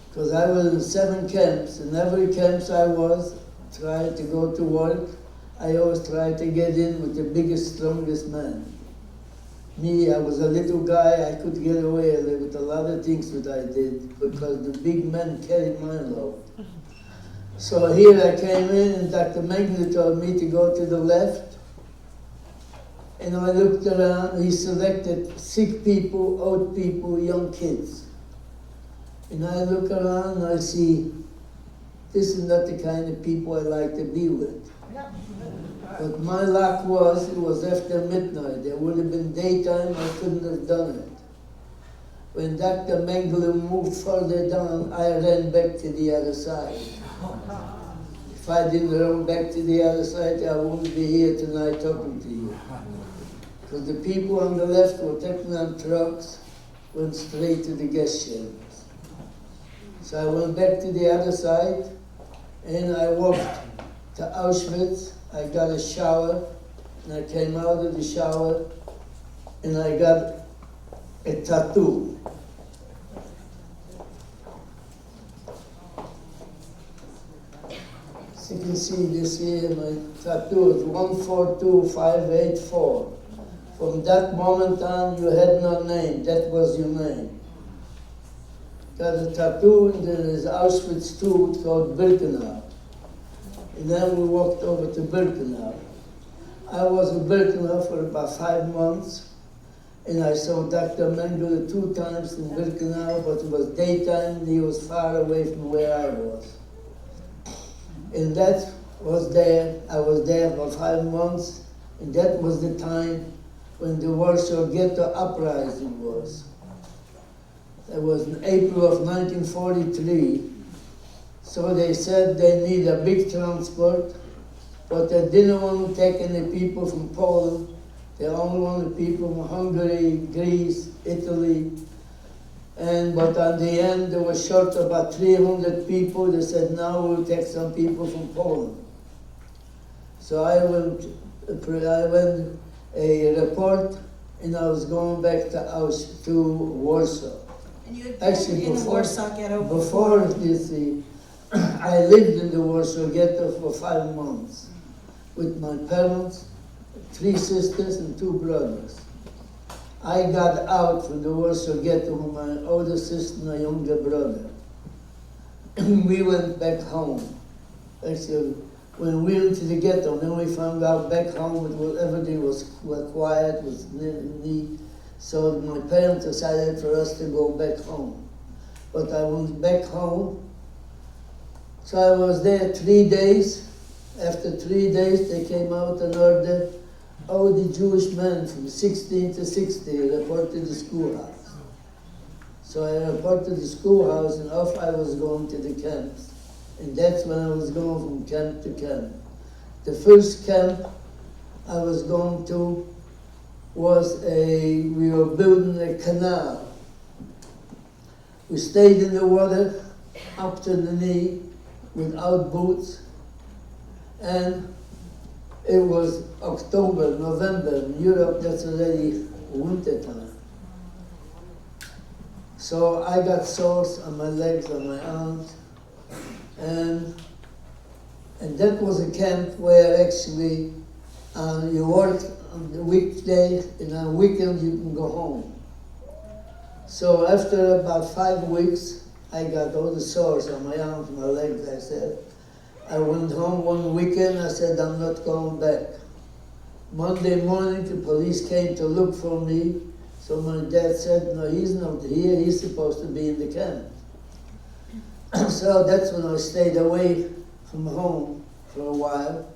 Because I was in 7 camps, and every camp I was, trying to go to work, I always tried to get in with the biggest, strongest man. Me, I was a little guy, I could get away with a lot of things that I did, because the big men carried my load. So here I came in, and Dr. Mengele told me to go to the left. And I looked around, he selected sick people, old people, young kids. And I look around and I see, this is not the kind of people I like to be with. But my luck was, it was after midnight. There would have been daytime, I couldn't have done it. When Dr. Mengele moved further down, I ran back to the other side. If I didn't run back to the other side, I wouldn't be here tonight talking to you. Because the people on the left were taking on trucks, went straight to the gas chambers. So I went back to the other side, and I walked to Auschwitz. I got a shower, and I came out of the shower, and I got a tattoo. As you can see this here, my tattoo is 142584. From that moment on, you had no name. That was your name. Got a tattoo, and there is Auschwitz too. It's called Birkenau. And then we walked over to Birkenau. I was in Birkenau for about 5 months, and I saw Dr. Mengele 2 times in Birkenau, but it was daytime, and he was far away from where I was. And that was there. I was there for 5 months, and that was the time when the Warsaw Ghetto uprising was. It was in April of 1943. So they said they need a big transport, but they didn't want to take any people from Poland. They only wanted people from Hungary, Greece, Italy. But at the end, they were short about 300 people. They said, now we'll take some people from Poland. So I went a report, and I was going back to Warsaw. And you had been Actually, in the Warsaw Ghetto before this, I lived in the Warsaw Ghetto for 5 months with my parents, 3 sisters and 2 brothers. I got out from the Warsaw Ghetto with my older sister and a younger brother. We went back home. Actually, when we went to the ghetto, then we found out back home everything was quiet, was neat. So my parents decided for us to go back home. But I went back home. So I was there 3 days. After 3 days, they came out and ordered all the Jewish men from 16 to 60 report to the schoolhouse. So I reported to the schoolhouse, and off I was going to the camps. And that's when I was going from camp to camp. The first camp I was going to was we were building a canal. We stayed in the water up to the knee without boots, and it was October, November. In Europe, that's already winter time. So I got sores on my legs, on my arms, and that was a camp where actually you work on the weekday, and on weekends you can go home. So after about 5 weeks, I got all the sores on my arms, my legs, I said. I went home one weekend, I said, I'm not going back. Monday morning, the police came to look for me. So my dad said, no, he's not here, he's supposed to be in the camp. So that's when I stayed away from home for a while.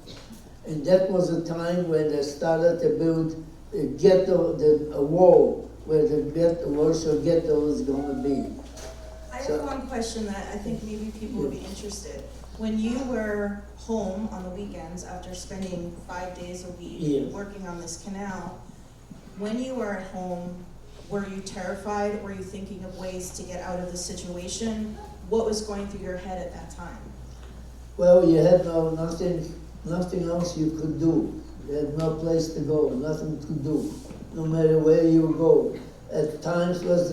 And that was the time when they started to build a ghetto, a wall where the Warsaw Ghetto was going to be. I have one question that I think maybe people would be interested. When you were home on the weekends after spending 5 days a week working on this canal, when you were at home, were you terrified? Were you thinking of ways to get out of the situation? What was going through your head at that time? Well, you had nothing else you could do. You had no place to go, nothing to do, no matter where you go. At times, let's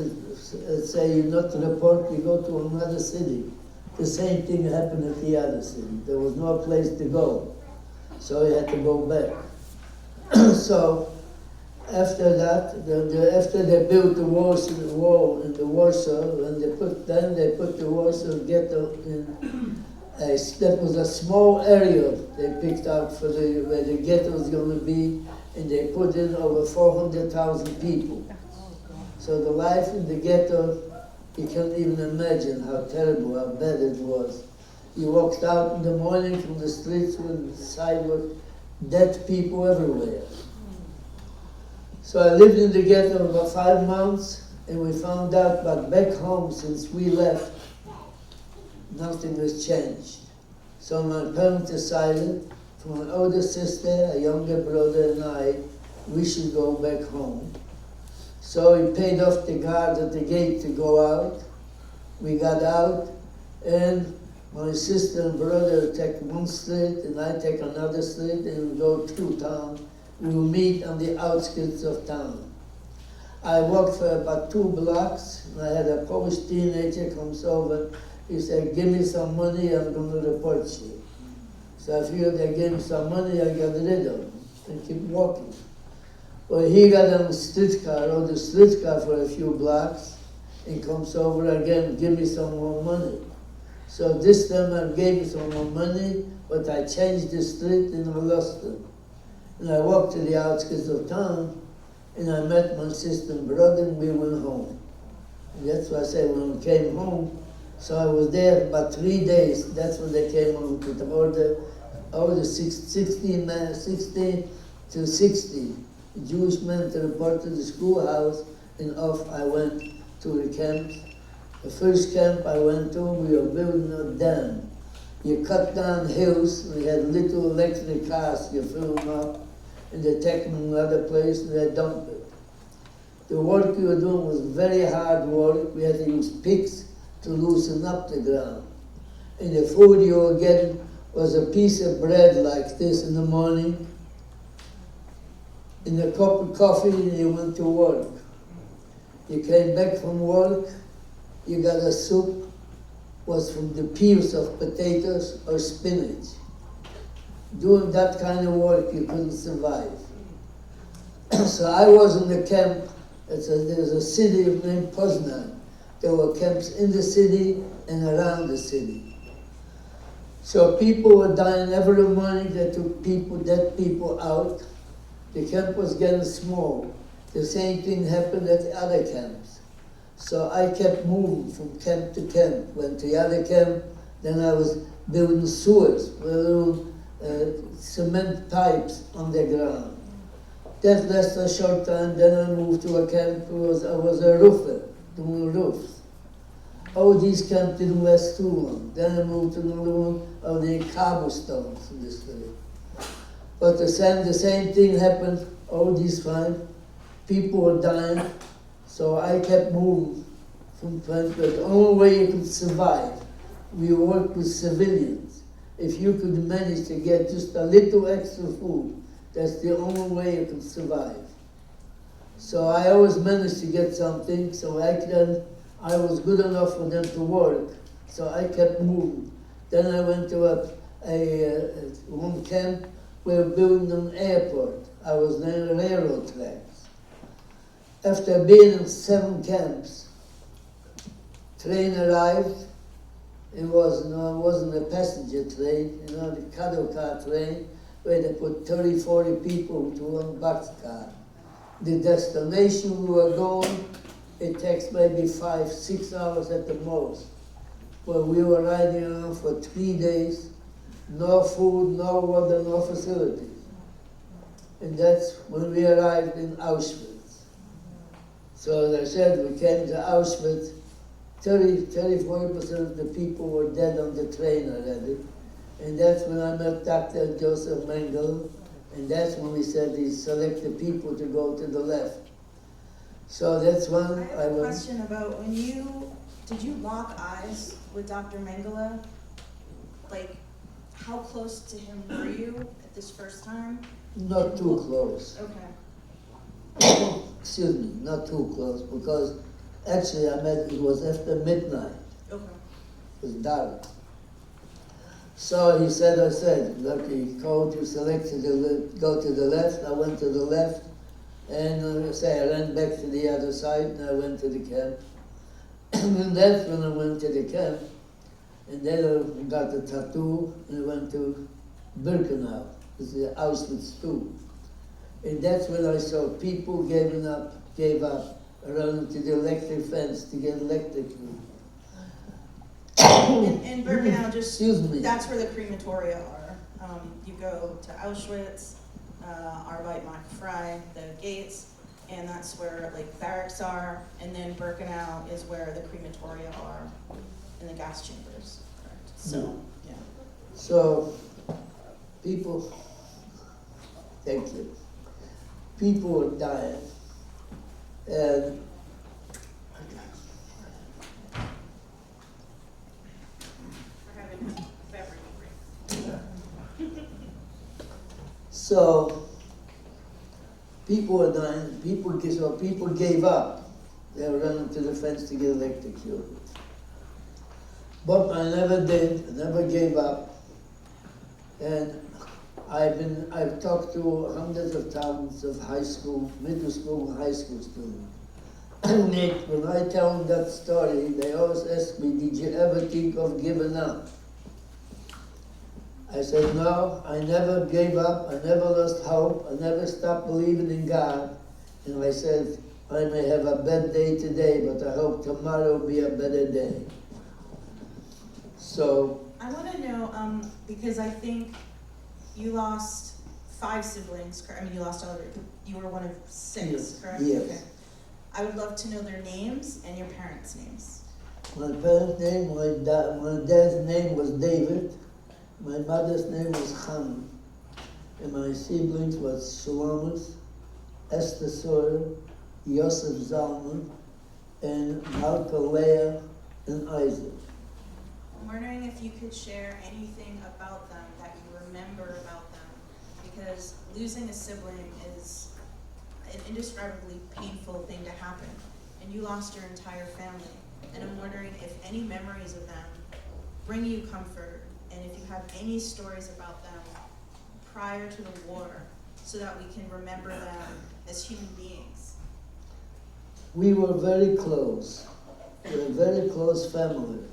say you not report, you go to another city. The same thing happened at the other city. There was no place to go, so you had to go back. So after that, after they built the wall in the Warsaw, and they put the Warsaw Ghetto in. That was a small area they picked out for where the ghetto was going to be, and they put in over 400,000 people. So the life in the ghetto, you can't even imagine how terrible, how bad it was. You walked out in the morning from the streets with the sidewalk, dead people everywhere. So I lived in the ghetto for about 5 months, and we found out that back home, since we left, nothing has changed. So my parents decided, for my older sister, a younger brother, and I, we should go back home. So he paid off the guard at the gate to go out. We got out, and my sister and brother take one street, and I take another street, and we go through town. We will meet on the outskirts of town. I walked for about 2 blocks, and I had a Polish teenager comes over. He said, "Give me some money, I'm going to report you." So I figured I gave him some money, I got rid of him, and keep walking. Well, he got on the streetcar, rode the streetcar for a few blocks, and comes over again, "Give me some more money." So this time I gave him some more money, but I changed the street and I lost him. And I walked to the outskirts of town, and I met my sister and brother, and we went home. And that's why I say when we came home, so I was there about 3 days. That's when they came home with the order 16 to 60 Jewish men to report to the schoolhouse, and off I went to the camps. The first camp I went to, we were building a dam. You cut down hills, we had little electric cars, you fill them up, and they take them to another place and they dump it. The work we were doing was very hard work. We had to use picks to loosen up the ground. And the food you were getting was a piece of bread like this in the morning, and a cup of coffee, and you went to work. You came back from work, you got a soup, was from the peels of potatoes or spinach. Doing that kind of work, you couldn't survive. So I was in the camp. There's a city named Poznan. There were camps in the city and around the city. So people were dying every morning. They took dead people out. The camp was getting small. The same thing happened at the other camps. So I kept moving from camp to camp. Went to the other camp, then I was building sewers with little cement pipes on the ground. That lasted a short time, then I moved to a camp where I was a roofer, doing roofs. Oh, these camps didn't last too long. Then I moved to another one of the cobblestones in the street. But the same thing happened all this time. People were dying, so I kept moving from place. But the only way you could survive, we worked with civilians. If you could manage to get just a little extra food, that's the only way you could survive. So I always managed to get something, so I was good enough for them to work, so I kept moving. Then I went to one camp. We were building an airport. I was near the railroad tracks. After being in 7 camps, train arrived. It wasn't a passenger train, the cattle car train, where they put 30, 40 people into one boxcar. The destination we were going, it takes maybe 5, 6 hours at the most. But we were riding around for 3 days, no food, no water, no facilities. And that's when we arrived in Auschwitz. So as I said, we came to Auschwitz, 40% of the people were dead on the train already. And that's when I met Dr. Joseph Mengele, and that's when we said he selected people to go to the left. So that's when I have a question about did you lock eyes with Dr. Mengele? Like, how close to him were you at this first time? Not too close. Okay. Excuse me, not too close, because actually it was after midnight. Okay. It was dark. So I said, look, he called you, selected go to the left. I went to the left, and I ran back to the other side, and I went to the camp. And that's when I went to the camp, and then I got the tattoo, and I went to Birkenau, it's the Auschwitz too. And that's when I saw people gave up, running to the electric fence to get electrocuted. And Birkenau, Excuse me. that's where the crematoria are. You go to Auschwitz, Arbeit Macht Frei, the gates, and that's where like barracks are, and then Birkenau is where the crematoria are, and the gas chambers. Correct. So, yeah. So, thank you. People were dying. And We're having a beverage break. so people were dying, people gave up. They were running to the fence to get electrocuted. But I never did, I never gave up. And I've talked to hundreds of thousands of high school, middle school, and high school students. And Nick, when I tell them that story, they always ask me, did you ever think of giving up? I said, no, I never gave up, I never lost hope, I never stopped believing in God. And I said, I may have a bad day today, but I hope tomorrow will be a better day. So, I want to know, because I think you lost 5 siblings, I mean, you lost all you were one of 6, Yes, correct? yes. Okay. I would love to know their names and your parents' names. my parents' name, my dad's name was David, my mother's name was Hannah, and my siblings was Shlomus, Esther Sawyer, Yosef Zalman, and Malka Leah, and Isaac. I'm wondering if you could share anything about them that you remember about them, because losing a sibling is an indescribably painful thing to happen, and you lost your entire family. And I'm wondering if any memories of them bring you comfort, and if you have any stories about them prior to the war, so that we can remember them as human beings. We were very close. We were a very close family.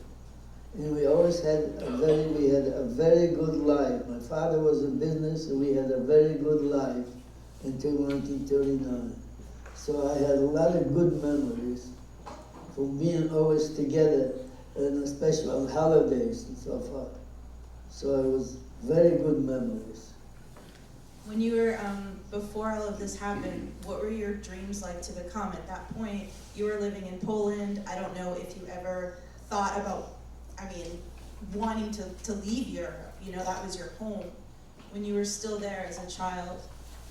And we always had we had a very good life. My father was in business and we had a very good life until 1939. So I had a lot of good memories from being always together, and especially on holidays and so forth. So it was very good memories. When you were, before all of this happened, what were your dreams like to become? At that point, you were living in Poland. I don't know if you ever thought about, wanting to leave Europe. You know, that was your home. When you were still there as a child,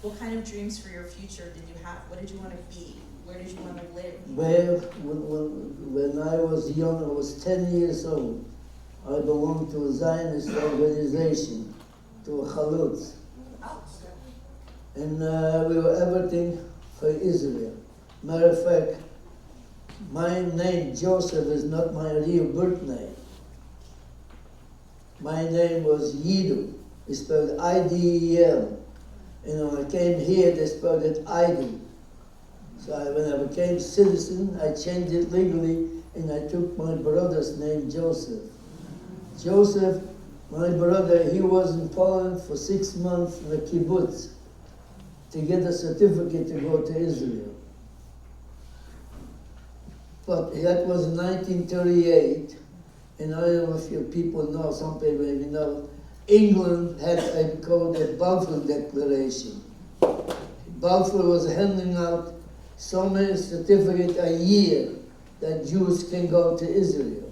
what kind of dreams for your future did you have? What did you want to be? Where did you want to live? Well, when I was young, I was 10 years old. I belonged to a Zionist organization, to a Chalutz. And we were everything for Israel. Matter of fact, my name, Joseph, is not my real birth name. My name was Yidel. It's spelled I-D-E-L. And when I came here, they spelled it Idel. So when I became citizen, I changed it legally, and I took my brother's name, Joseph. Joseph, my brother, he was in Poland for 6 months in a kibbutz to get a certificate to go to Israel. But that was 1938, and I don't know if you people know, some people maybe know, England had a called a Balfour Declaration. Balfour was handing out so many certificates a year that Jews can go to Israel.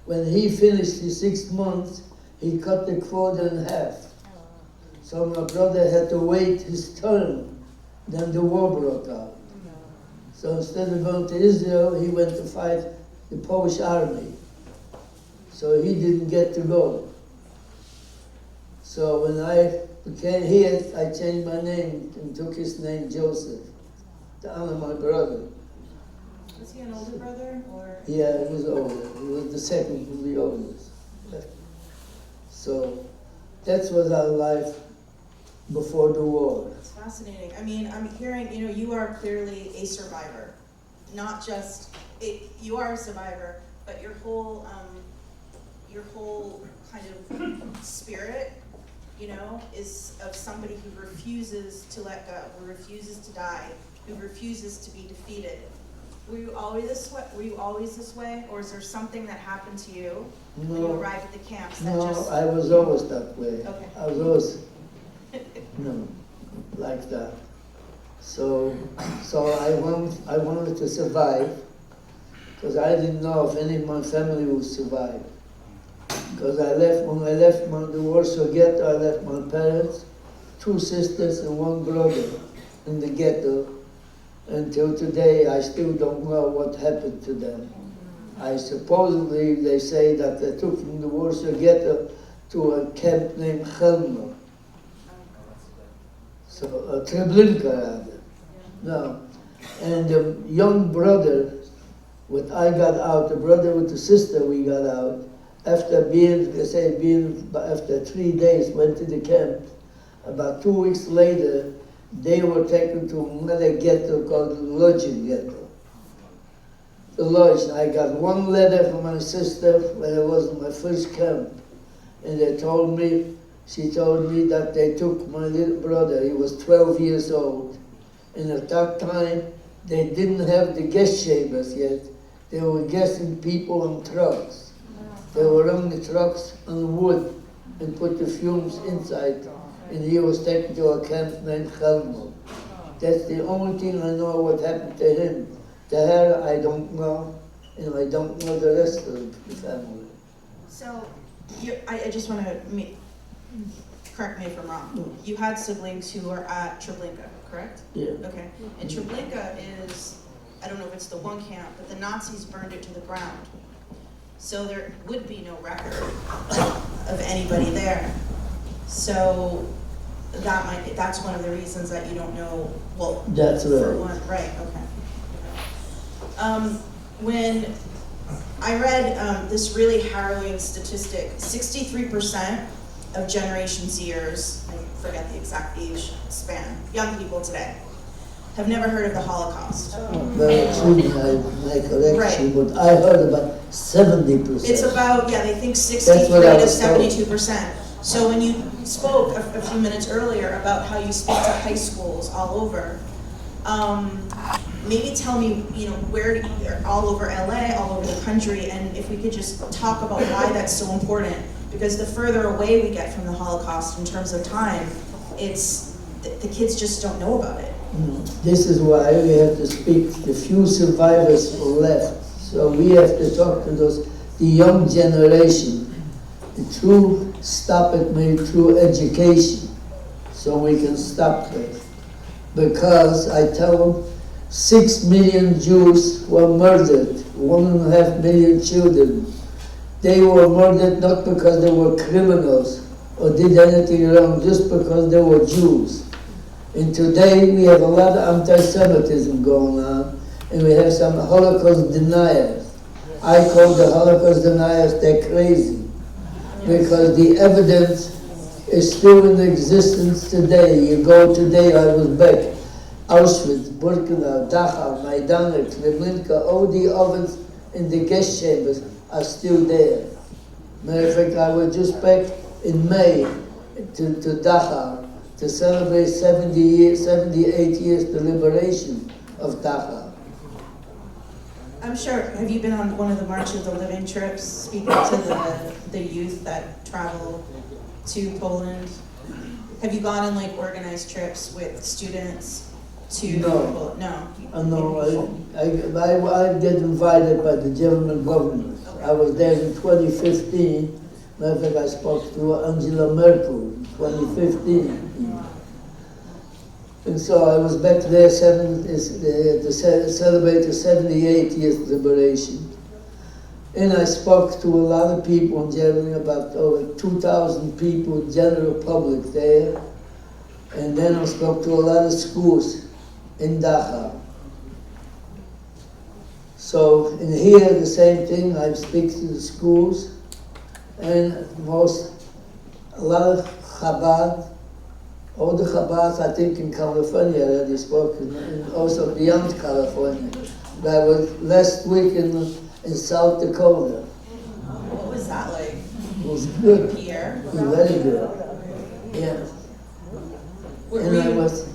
When he finished his 6 months, he cut the quota in half. So my brother had to wait his turn. Then the war broke out. So instead of going to Israel, he went to fight the Polish army. So he didn't get to go. So when I became here, I changed my name and took his name Joseph to honor my brother. Was he an older brother, or? Yeah, he was older. He was the second from the oldest. So that was our life before the war. It's fascinating. I'm hearing, you are clearly a survivor. Not just, you are a survivor, but your whole kind of spirit, is of somebody who refuses to let go, who refuses to die, who refuses to be defeated. Were you always this way? Or is there something that happened to you when you arrived at the camps that just... No, I was always that way. Okay. I was always, like that. So I wanted to survive, because I didn't know if any of my family would survive. Because when I left the Warsaw Ghetto, I left my parents, 2 sisters and 1 brother in the ghetto. Until today, I still don't know what happened to them. I supposedly, they say that they took from the Warsaw Ghetto to a camp named Chelmno. So, Treblinka rather. No. And the young brother, what I got out, the brother with the sister we got out, after after 3 days went to the camp. About 2 weeks later, they were taken to another ghetto called the Lodge Ghetto. The Lodge. I got one letter from my sister when I was in my first camp, and she told me that they took my little brother. He was 12 years old, and at that time they didn't have the gas chambers yet. They were gassing people on trucks. They were running the trucks on wood and put the fumes inside. And he was taken to a camp named Chelmno. That's the only thing I know what happened to him. To her, I don't know, and I don't know the rest of the family. So, I just want to correct me if I'm wrong. You had siblings who were at Treblinka, correct? Yeah. Okay. And Treblinka is, I don't know if it's the one camp, but the Nazis burned it to the ground. So there would be no record of anybody there. So that's one of the reasons that you don't know, well, That's for right. one, right, okay. When I read this really harrowing statistic, 63% of Generation Zers, I forget the exact age span, young people today, have never heard of the Holocaust. Very true, my correction, but I heard about 70%. It's about, they think That's 63 what I to was told. 72%. So when you spoke a few minutes earlier about how you speak to high schools all over, maybe tell me, where all over LA, all over the country, and if we could just talk about why that's so important. Because the further away we get from the Holocaust in terms of time, the kids just don't know about it. This is why we have to speak to the few survivors who left. So we have to talk to the young generation. Through stop it maybe through education, so we can stop it. Because I tell them 6 million Jews were murdered, 1.5 million children. They were murdered not because they were criminals or did anything wrong, just because they were Jews. And today we have a lot of anti-Semitism going on, and we have some Holocaust deniers. I call the Holocaust deniers, they're crazy. Because the evidence is still in existence today. You go today, I was back, Auschwitz, Birkenau, Dachau, Majdanek, Treblinka, all the ovens in the gas chambers are still there. Matter of fact, I was just back in May to Dachau to celebrate 78 years the liberation of Dachau. I'm sure, have you been on one of the March of the Living trips, speaking to the youth that travel to Poland? Have you gone on organized trips with students to No. No. No, I get invited by the German government. I was there in 2015. Matter of fact, I spoke to Angela Merkel in 2015. And so I was back there to celebrate the 78 years liberation. And I spoke to a lot of people in Germany, about over 2,000 people, general public there. And then I spoke to a lot of schools in Dachau. So in here, the same thing, I speak to the schools, and a lot of Chabad, all the Chabads, I think in California already spoken, and also beyond California. I was last week in South Dakota. What was that like? It was good. Here? Very good. Yeah. And I was,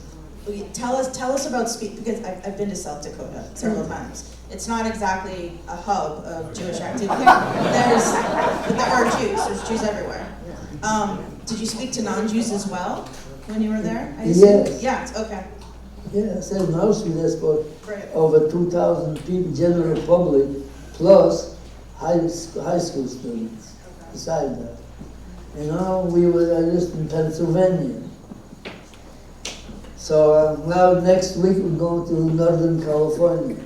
Tell us about because I've been to South Dakota several times. It's not exactly a hub of Jewish activity. But there are Jews. There's Jews everywhere. Did you speak to non-Jews as well when you were there? I assume? Yes. Yeah. Okay. yeah, I said in Auschwitz, I spoke Right. over 2,000 people, general public, plus high school students beside that. I lived in Pennsylvania. So now next week we're going to Northern California.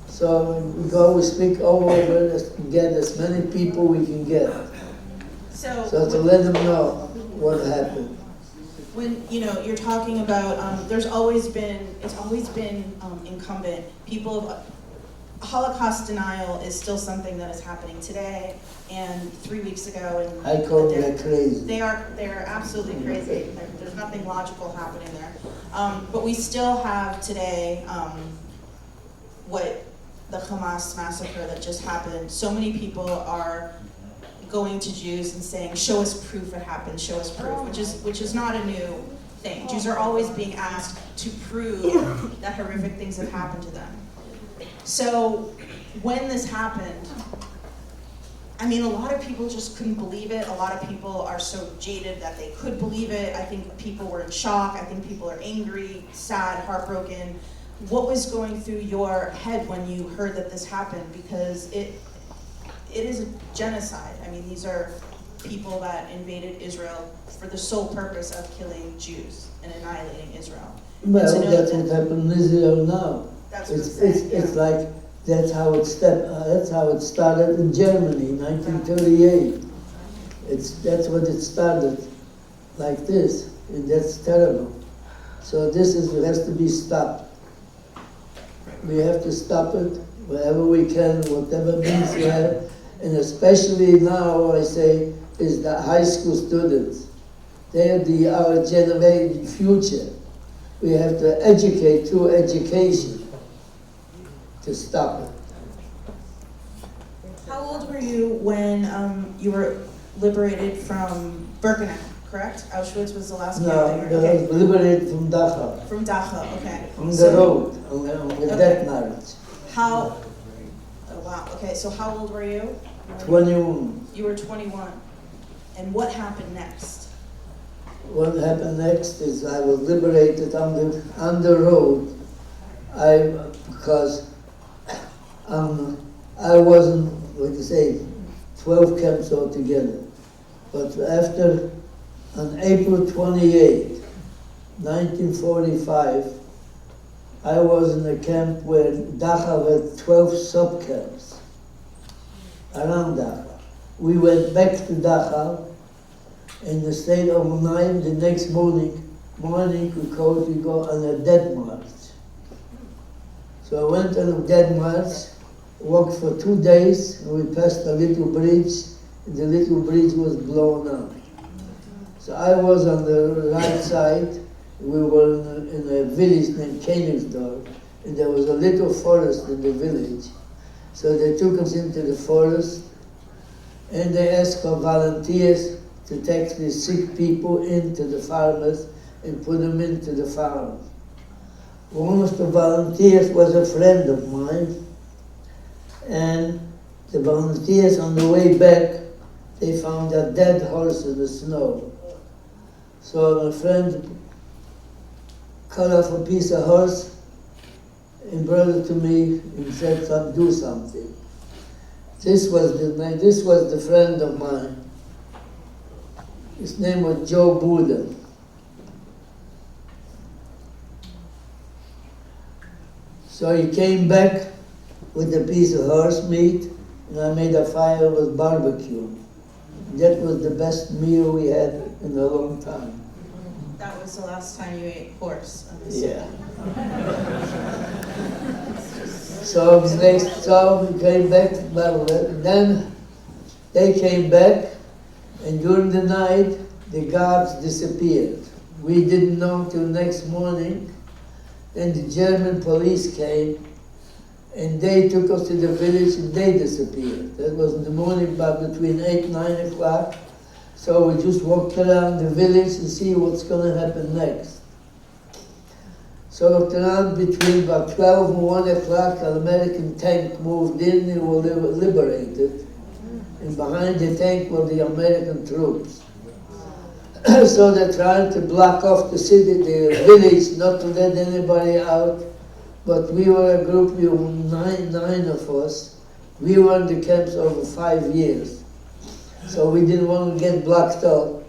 So we go, we speak all over, get as many people we can get. So to let them know what happened. When you're talking about, it's always been incumbent. Holocaust denial is still something that is happening today, and 3 weeks ago. And I call them crazy. They are absolutely crazy. There's nothing logical happening there. But we still have today what the Hamas massacre that just happened. So many people are going to Jews and saying, "Show us proof it happened. Show us proof," which is not a new thing. Jews are always being asked to prove that horrific things have happened to them. So when this happened, I mean, a lot of people just couldn't believe it. A lot of people are so jaded that they could believe it. I think people were in shock. I think people are angry, sad, heartbroken. What was going through your head when you heard that this happened? Because it is a genocide. I mean, these are people that invaded Israel for the sole purpose of killing Jews and annihilating Israel. Well, that's what happened in Israel now. That's It's like that's how it started in Germany in 1938. That's what it started, like this, and that's terrible. So this has to be stopped. We have to stop it wherever we can, whatever means we have, and especially now I say is the high school students. They are our generation future. We have to educate through education to stop it. How old were you when you were liberated from Birkenau, correct? Auschwitz was the last camp No, that you they were, okay. were liberated from Dachau, From Dachau, okay. on the So road, on the death march. how, oh wow, okay, so how old were you? 21. You were 21. And what happened next? What happened next is I was liberated on the road. Because I wasn't, what you say, 12 camps altogether. But after, on April 28, 1945, I was in a camp where Dachau had 12 sub-camps around Dachau. We went back to Dachau and the stayed overnight. The next morning we go on a death march. So I went on a death march, walked for 2 days, and we passed a little bridge, and the little bridge was blown up. So I was on the right side. We were in a village named Koenigsdorf, and there was a little forest in the village. So they took us into the forest, and they asked for volunteers to take these sick people into the farmers and put them into the farm. One of the volunteers was a friend of mine, and the volunteers on the way back, they found a dead horse in the snow. So my friend cut off a piece of horse and brought it to me and said, "Come do something." This was the friend of mine. His name was Joe Buddha. So he came back with a piece of horse meat, and I made a fire with barbecue. That was the best meal we had in a long time. That was the last time you ate horse. Yeah. So we came back, well, then they came back, and during the night, the guards disappeared. We didn't know till next morning. Then the German police came, and they took us to the village, and they disappeared. That was in the morning, about between 8 and 9 o'clock. So we just walked around the village and see what's going to happen next. So looked around between about 12 and 1 o'clock, an American tank moved in and were liberated. And behind the tank were the American troops. So they're trying to block off the city, the village, not to let anybody out. But we were a group, we were nine of us. We were in the camps over 5 years. So we didn't want to get blocked out.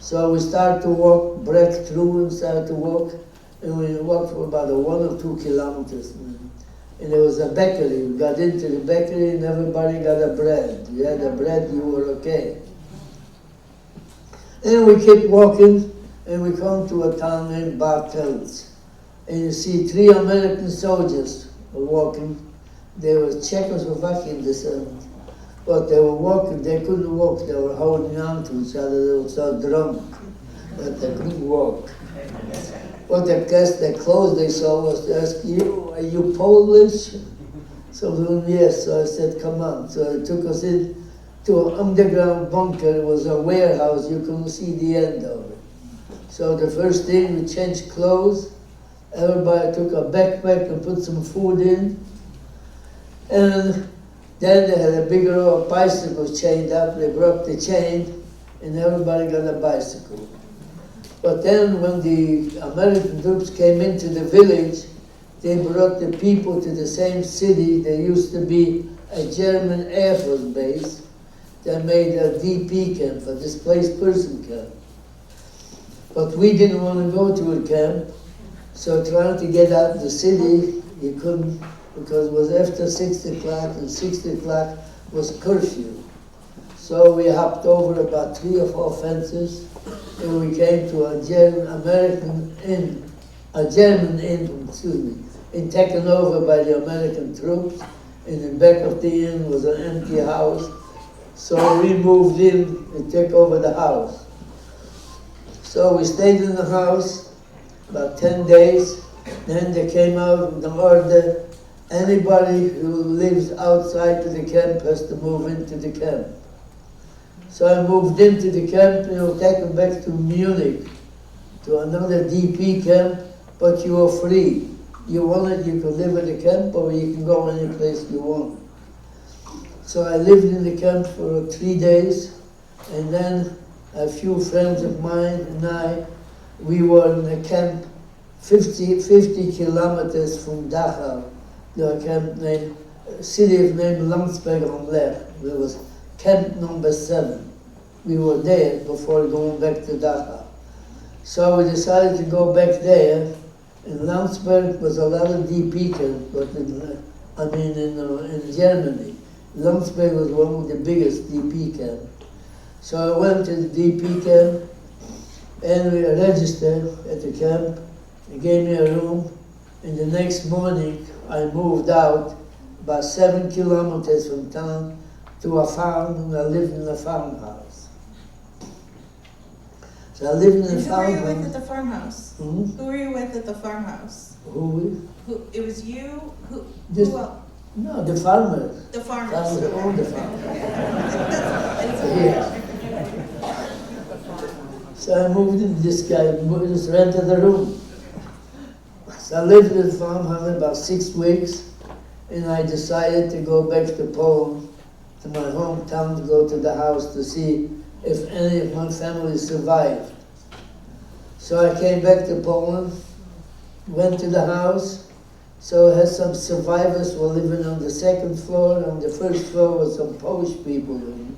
So we start to walk, break through and start to walk, and we walked for about 1 or 2 kilometers. And there was a bakery. We got into the bakery and everybody got a bread. You had a bread, you were okay. And we kept walking, and we come to a town named Bartels. And you see 3 American soldiers were walking. They were Czechoslovakian descent. But they were walking, they couldn't walk, they were holding on to each other, they were so drunk that they couldn't walk. But I guess the clothes they saw was to ask, are you Polish? So yes, so I said, come on. So they took us in to an underground bunker. It was a warehouse, you couldn't see the end of it. So the first thing, we changed clothes. Everybody took a backpack and put some food in. And then they had a big row of bicycles chained up. They broke the chain, and everybody got a bicycle. But then when the American troops came into the village, they brought the people to the same city. There used to be a German Air Force base. They made a DP camp, a displaced person camp. But we didn't want to go to a camp, so trying to get out of the city, you couldn't, because it was after 6 o'clock, and 6 o'clock was curfew. So we hopped over about 3 or 4 fences, and we came to a German inn, and taken over by the American troops. In the back of the inn was an empty house. So we moved in and took over the house. So we stayed in the house about 10 days. Then they came out with an order, anybody who lives outside of the camp has to move into the camp. So I moved into the camp and I was taken back to Munich, to another DP camp, but you were free. You wanted, you could live in the camp or you can go any place you want. So I lived in the camp for 3 days, and then a few friends of mine and I, we were in a camp 50 kilometers from Dachau, the camp named, city named Landsberg am Lech. There was camp number 7. We were there before going back to Dachau. So we decided to go back there. In Landsberg was a lot of DP camps, but in Germany. Landsberg was one of the biggest DP camps. So I went to the DP camp and we registered at the camp. They gave me a room, and the next morning I moved out about 7 kilometers from town to a farm, and I lived in a farmhouse. So I lived in a farmhouse. Who were you with at the farmhouse? Hmm? Who were you with at the farmhouse? Who? It was you? Who Just- else? No, the farmers. The farmers. Farmers owned the farm. That's Yeah. So I moved in, this guy just rented a room. So I lived in the farmhouse about 6 weeks, and I decided to go back to Poland, to my hometown, to go to the house to see if any of my family survived. So I came back to Poland, went to the house. So I had some survivors who were living on the 2nd floor. On the 1st floor was some Polish people living.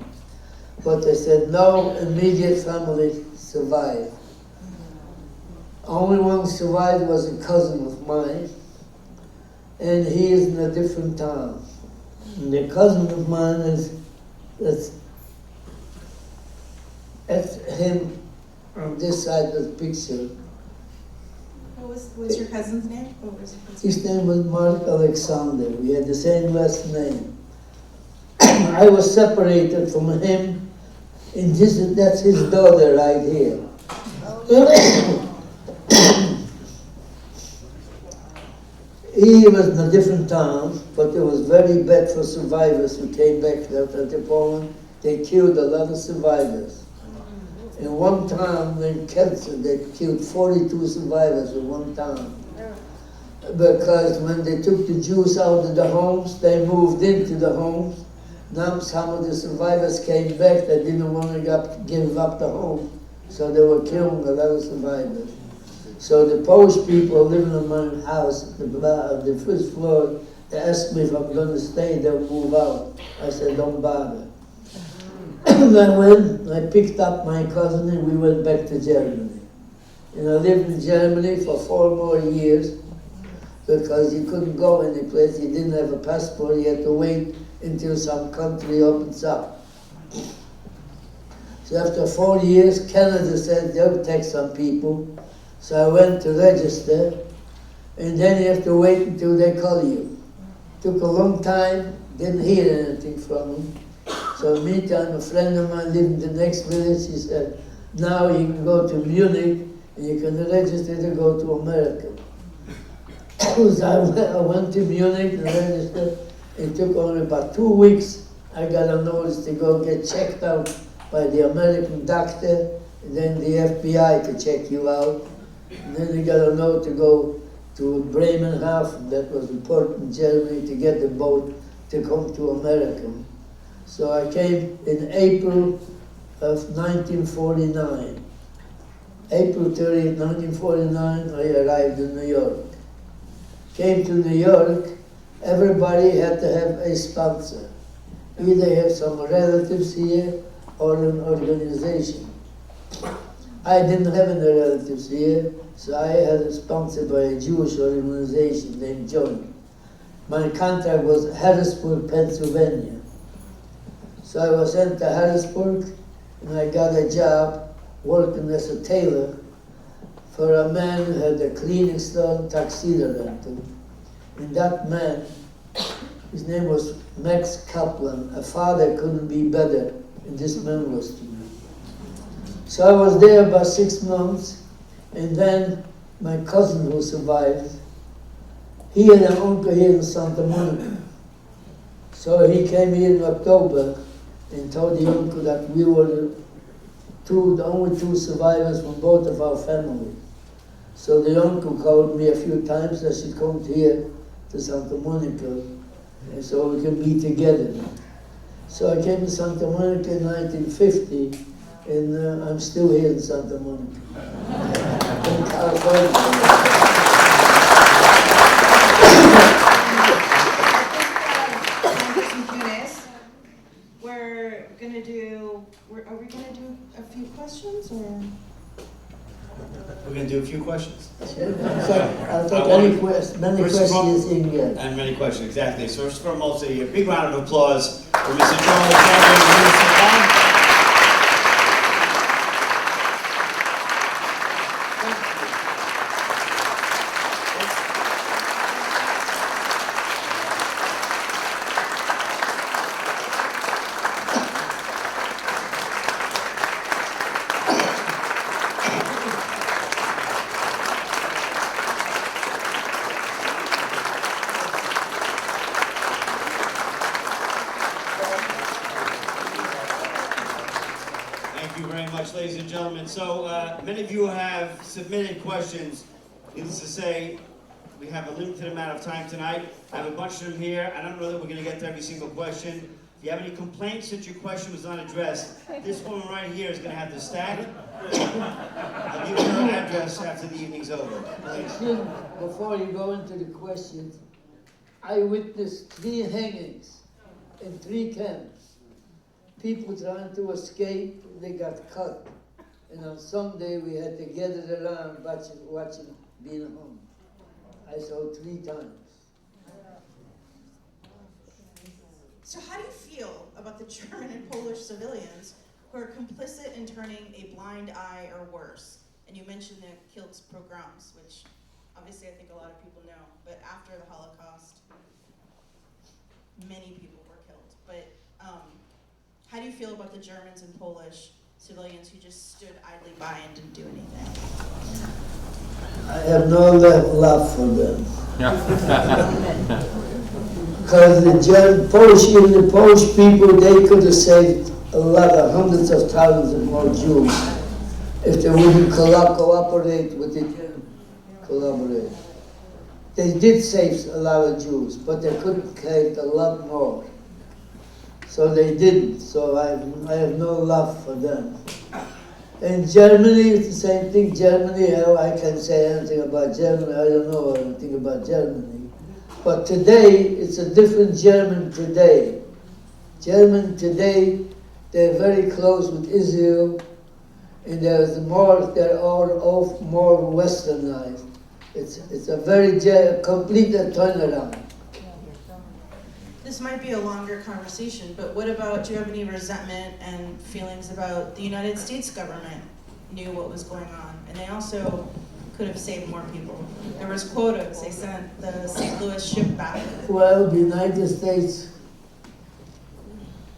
But they said no immediate family survived. Only one survived was a cousin of mine, and he is in a different town. And the cousin of mine that's him on this side of the picture. What's your cousin's name? His name was Mark Alexander. We had the same last name. I was separated from him, and that's his daughter right here. He was in a different town, but it was very bad for survivors who came back to Poland. They killed a lot of survivors. In one town named Kielce, they killed 42 survivors in one town. Because when they took the Jews out of the homes, they moved into the homes. Now some of the survivors came back, they didn't want to give up the home, so they were killing a lot of survivors. So the Polish people living in my house at the 1st floor, they asked me if I'm going to stay there, move out. I said, don't bother. I picked up my cousin and we went back to Germany. And I lived in Germany for 4 more years because you couldn't go any place. You didn't have a passport. You had to wait until some country opens up. So after 4 years, Canada said they'll take some people. So I went to register, and then you have to wait until they call you. Took a long time, didn't hear anything from them. So meantime, a friend of mine lived in the next village. He said, now you can go to Munich and you can register to go to America. So I went to Munich and registered. It took only about 2 weeks. I got a notice to go get checked out by the American doctor, and then the FBI to check you out. And then you got a note to go to Bremenhaven, that was important in Germany, to get the boat to come to America. So I came in April of 1949. April 30th, 1949, I arrived in New York. Came to New York, everybody had to have a sponsor. Either have some relatives here or an organization. I didn't have any relatives here, so I had a sponsor by a Jewish organization named John. My contract was Harrisburg, Pennsylvania. So I was sent to Harrisburg, and I got a job working as a tailor for a man who had a cleaning store and tuxedo rental. And that man, his name was Max Kaplan. A father couldn't be better, and this man was to me. So I was there about 6 months, and then my cousin who survived, he had an uncle here in Santa Monica. So he came here in October and told the uncle that we were the only 2 survivors from both of our families. So the uncle called me a few times. I should come here to Santa Monica, and so we can be together. So I came to Santa Monica in 1950, and I'm still here in Santa Monica, in California. Are we gonna do a few questions, or? We're going to do a few questions. So I'll take many questions in here. And many questions, exactly. So first and foremost, a big round of applause for Mr. Charles and Malina Saval. Ladies and gentlemen, so many of you have submitted questions. Needless to say, we have a limited amount of time tonight. I have a bunch of them here. I don't know that we're going to get to every single question. If you have any complaints that your question was not addressed, this woman right here is going to have to stack. I'll give you her address after the evening's over. Please. Before you go into the questions, I witnessed 3 hangings in 3 camps. People trying to escape, they got cut. And on Sunday we had to gather around watching being hung. I saw 3 times. So how do you feel about the German and Polish civilians who are complicit in turning a blind eye or worse? And you mentioned the Kielce pogroms, which obviously I think a lot of people know, but after the Holocaust, many people were killed. But how do you feel about the Germans and Polish civilians who just stood idly by and didn't do anything? I have no love for them. Because the Polish people, they could have saved a lot of hundreds of thousands of more Jews if they wouldn't cooperate with the Germans. Collaborate. They did save a lot of Jews, but they could have saved a lot more. So they didn't, so I have no love for them. In Germany, it's the same thing. Germany, I can't say anything about Germany. I don't know anything about Germany. But today, it's a different German today. German today, They're very close with Israel, and they're all more westernized. It's a very complete turnaround. This might be a longer conversation, but what about, do you have any resentment and feelings about the United States government knew what was going on, and they also could have saved more people? There was quotas, they sent the St. Louis ship back. Well, the United States,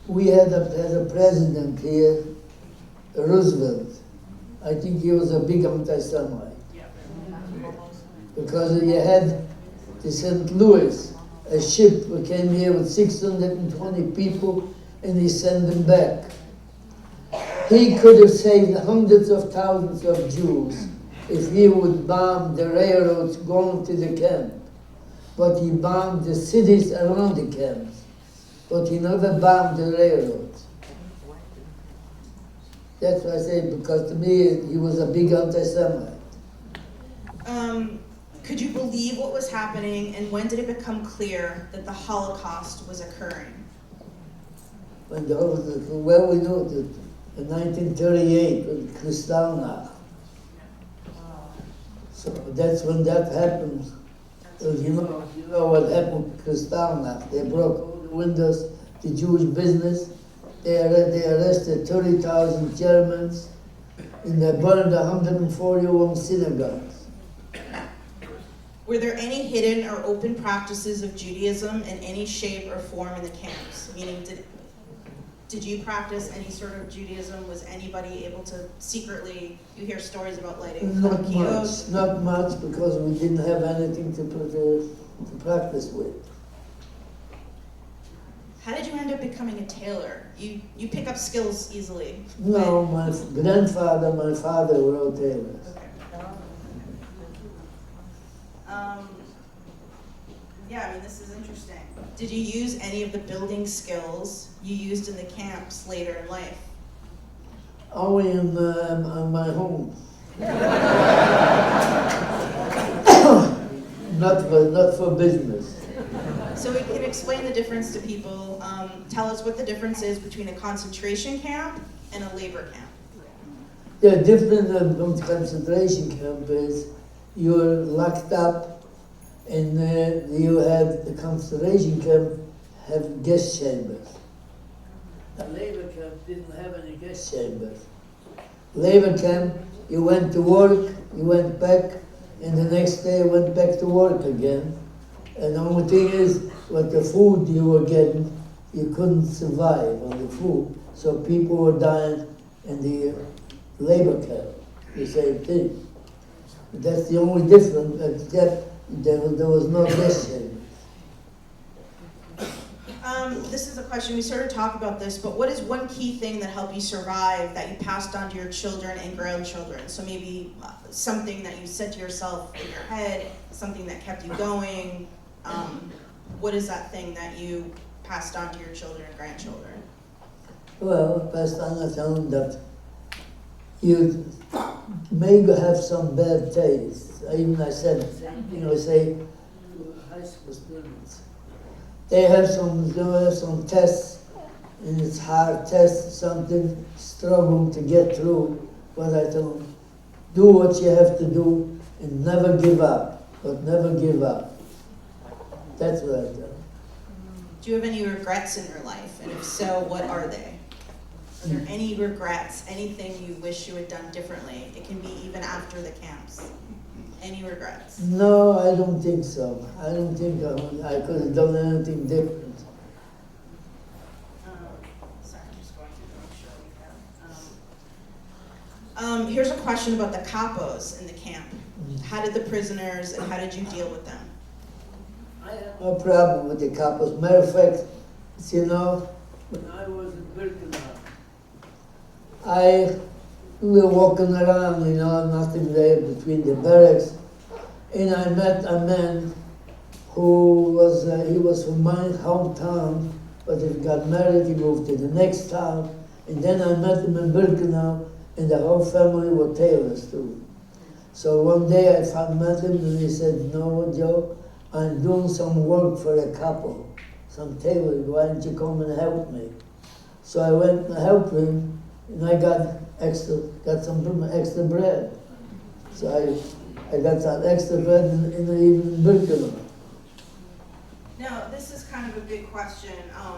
we had a president here, Roosevelt. I think he was a big anti-Semite. Because you had the St. Louis, a ship came here with 620 people, and he sent them back. He could have saved hundreds of thousands of Jews if he would bomb the railroads going to the camp. But he bombed the cities around the camps. But he never bombed the railroads. That's what I say, because to me, he was a big anti-Semite. Could you believe what was happening, and when did it become clear that the Holocaust was occurring? Well, we know that in 1938 with Kristallnacht. So that's when that happened. So you know what happened with Kristallnacht. They broke all the windows, the Jewish business. They arrested 30,000 Germans, and they burned 141 synagogues. Were there any hidden or open practices of Judaism in any shape or form in the camps? Meaning, did you practice any sort of Judaism? Was anybody able to secretly, you hear stories about lighting kiosks? Not much, because we didn't have anything to practice with. How did you end up becoming a tailor? You pick up skills easily. No, my grandfather, my father were all tailors. Yeah, I mean, this is interesting. Did you use any of the building skills you used in the camps later in life? Only in my home. not for business. So we can explain the difference to people. Tell us what the difference is between a concentration camp and a labor camp. The difference from concentration camp is you're locked up, and you have the concentration camp have guest chambers. The labor camp didn't have any guest chambers. Labor camp, you went to work, you went back, and the next day you went back to work again. And the only thing is, with the food you were getting, you couldn't survive on the food. So people were dying in the labor camp, the same thing. That's the only difference, except there was no guest chamber. This is a question, we sort of talk about this, but what is one key thing that helped you survive that you passed on to your children and grandchildren? So maybe something that you said to yourself in your head, something that kept you going. What is that thing that you passed on to your children and grandchildren? Well, passed on, I tell them that you may have some bad taste. I said, I say, high school students. They have some tests, and it's hard tests, something, struggle to get through. But I tell them, do what you have to do, and never give up, but never give up. That's what I tell them. Do you have any regrets in your life? And if so, what are they? Are there any regrets, anything you wish you had done differently? It can be even after the camps. Any regrets? No, I don't think so. I don't think I could have done anything different. Sorry, I'm just going through to make sure we have. Here's a question about the capos in the camp. How did the prisoners and how did you deal with them? I have no problem with the capos. Matter of fact, when I was in Birkenau, we were walking around, nothing there between the barracks, and I met a man who was from my hometown, but he got married, he moved to the next town, and then I met him in Birkenau, and the whole family were tailors too. So one day I met him, and he said, "No, Joe, I'm doing some work for a couple, some tailors, why don't you come and help me?" So I went and helped him, and I got some extra bread. So I got some extra bread in the evening Birkenau. Now, this is kind of a big question, I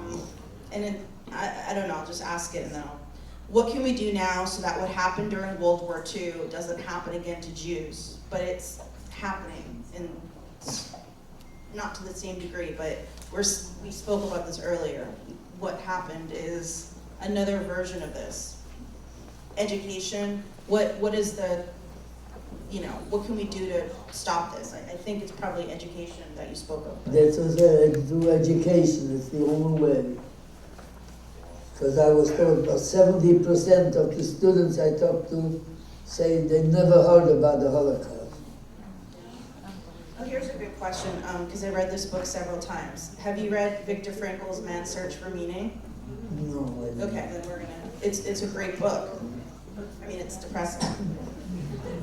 don't know, I'll just ask it and then what can we do now so that what happened during World War II doesn't happen again to Jews? But it's happening, and not to the same degree, but we spoke about this earlier. What happened is another version of this. Education, what is the, what can we do to stop this? I think it's probably education that you spoke of. That's what I said, through education, it's the only way. Because I was told about 70% of the students I talked to say they never heard about the Holocaust. Oh, here's a good question, because I read this book several times. Have you read Viktor Frankl's Man's Search for Meaning? No, I didn't. Okay, then we're gonna, it's a great book. I mean, it's depressing.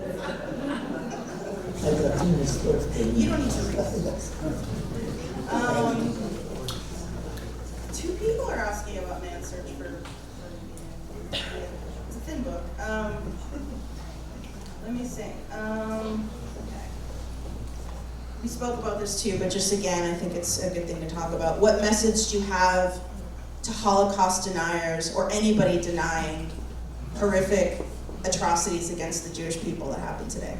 I got too much stuff to You don't need to read this. Two people are asking about Man's Search for it's a thin book. Let me see. Okay. We spoke about this too, but just again, I think it's a good thing to talk about. What message do you have to Holocaust deniers or anybody denying horrific atrocities against the Jewish people that happen today?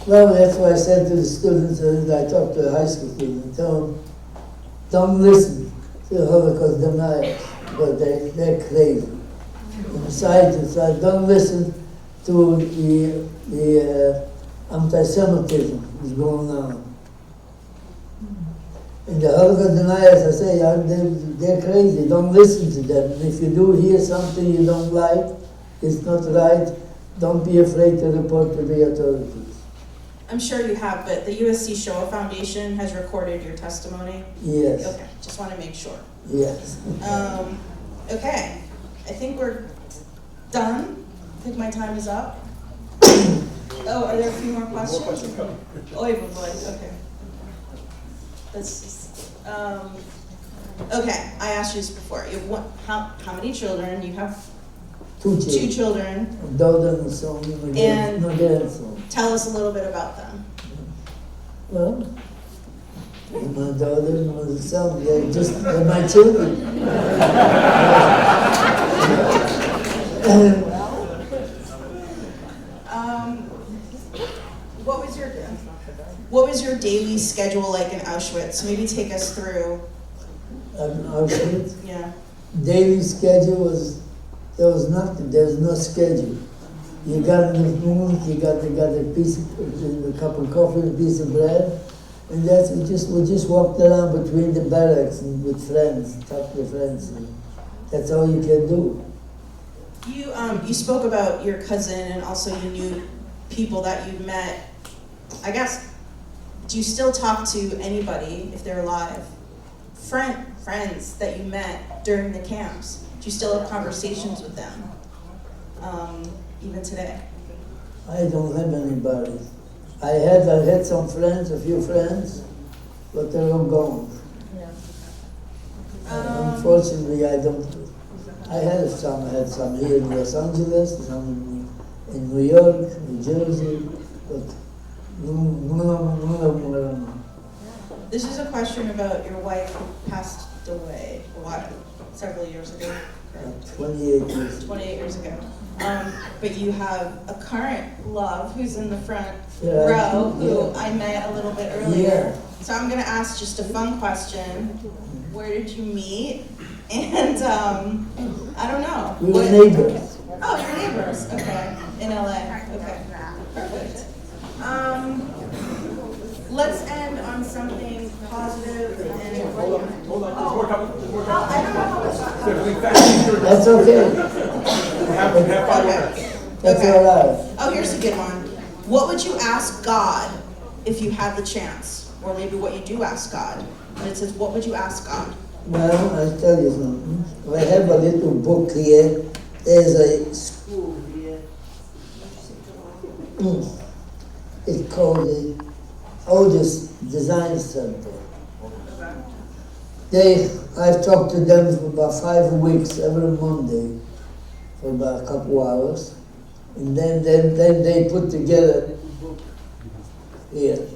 Well, that's why I said to the students, and I talked to a high school student, tell them, don't listen to the Holocaust deniers, because they're crazy. And scientists, don't listen to the anti-Semitism that's going on. And the Holocaust deniers, I say, they're crazy. Don't listen to them. And if you do hear something you don't like, it's not right, don't be afraid to report to the authorities. I'm sure you have, but the USC Shoah Foundation has recorded your testimony? Yes. Okay, just want to make sure. Yes. Okay, I think we're done. I think my time is up. Oh, are there a few more questions? More questions coming. Oh, boy, okay. That's just, okay, I asked you this before. You have how many children? You have Two two children. children. Daughter and son, And- no grandson. Tell us a little bit about them. Well, my daughter and my son, they're my children. What was your daily schedule like in Auschwitz? Maybe take us through. Auschwitz, Yeah. daily schedule was, there was nothing, there was no schedule. You got in the morning, you got a piece of, a cup of coffee and a piece of bread, and that's, we just walked around between the barracks and with friends, talk to friends, and that's all you can do. You spoke about your cousin and also you knew people that you met. I guess, do you still talk to anybody if they're alive? Friends that you met during the camps? Do you still have conversations with them, even today? I don't have anybody. I had some friends, a few friends, but they're all gone. Unfortunately, I don't. I had some here in Los Angeles, some in New York, New Jersey, but no. This is a question about your wife who passed away several years ago. 28 years. 28 years ago. But you have a current love who's in the front Yeah, row who yeah. I met a little bit earlier. Yeah. So I'm going to ask just a fun question. Where did you meet? And I don't know. We were neighbors. Oh, you're neighbors. Okay. In LA. Okay. Perfect. Let's end on something positive and Hold on, there's more coming, there's more coming. I don't know. Stephanie, thank you. That's okay. We have 5 minutes. That's Okay. all right. Oh, here's a good one. What would you ask God if you had the chance? Or maybe what you do ask God. And it says, what would you ask God? Well, I'll tell you something. I have a little book here. There's a school here. It's called the Oldest Design Center. I've talked to them for about 5 weeks every Monday for about a couple hours. And then they put together a book here.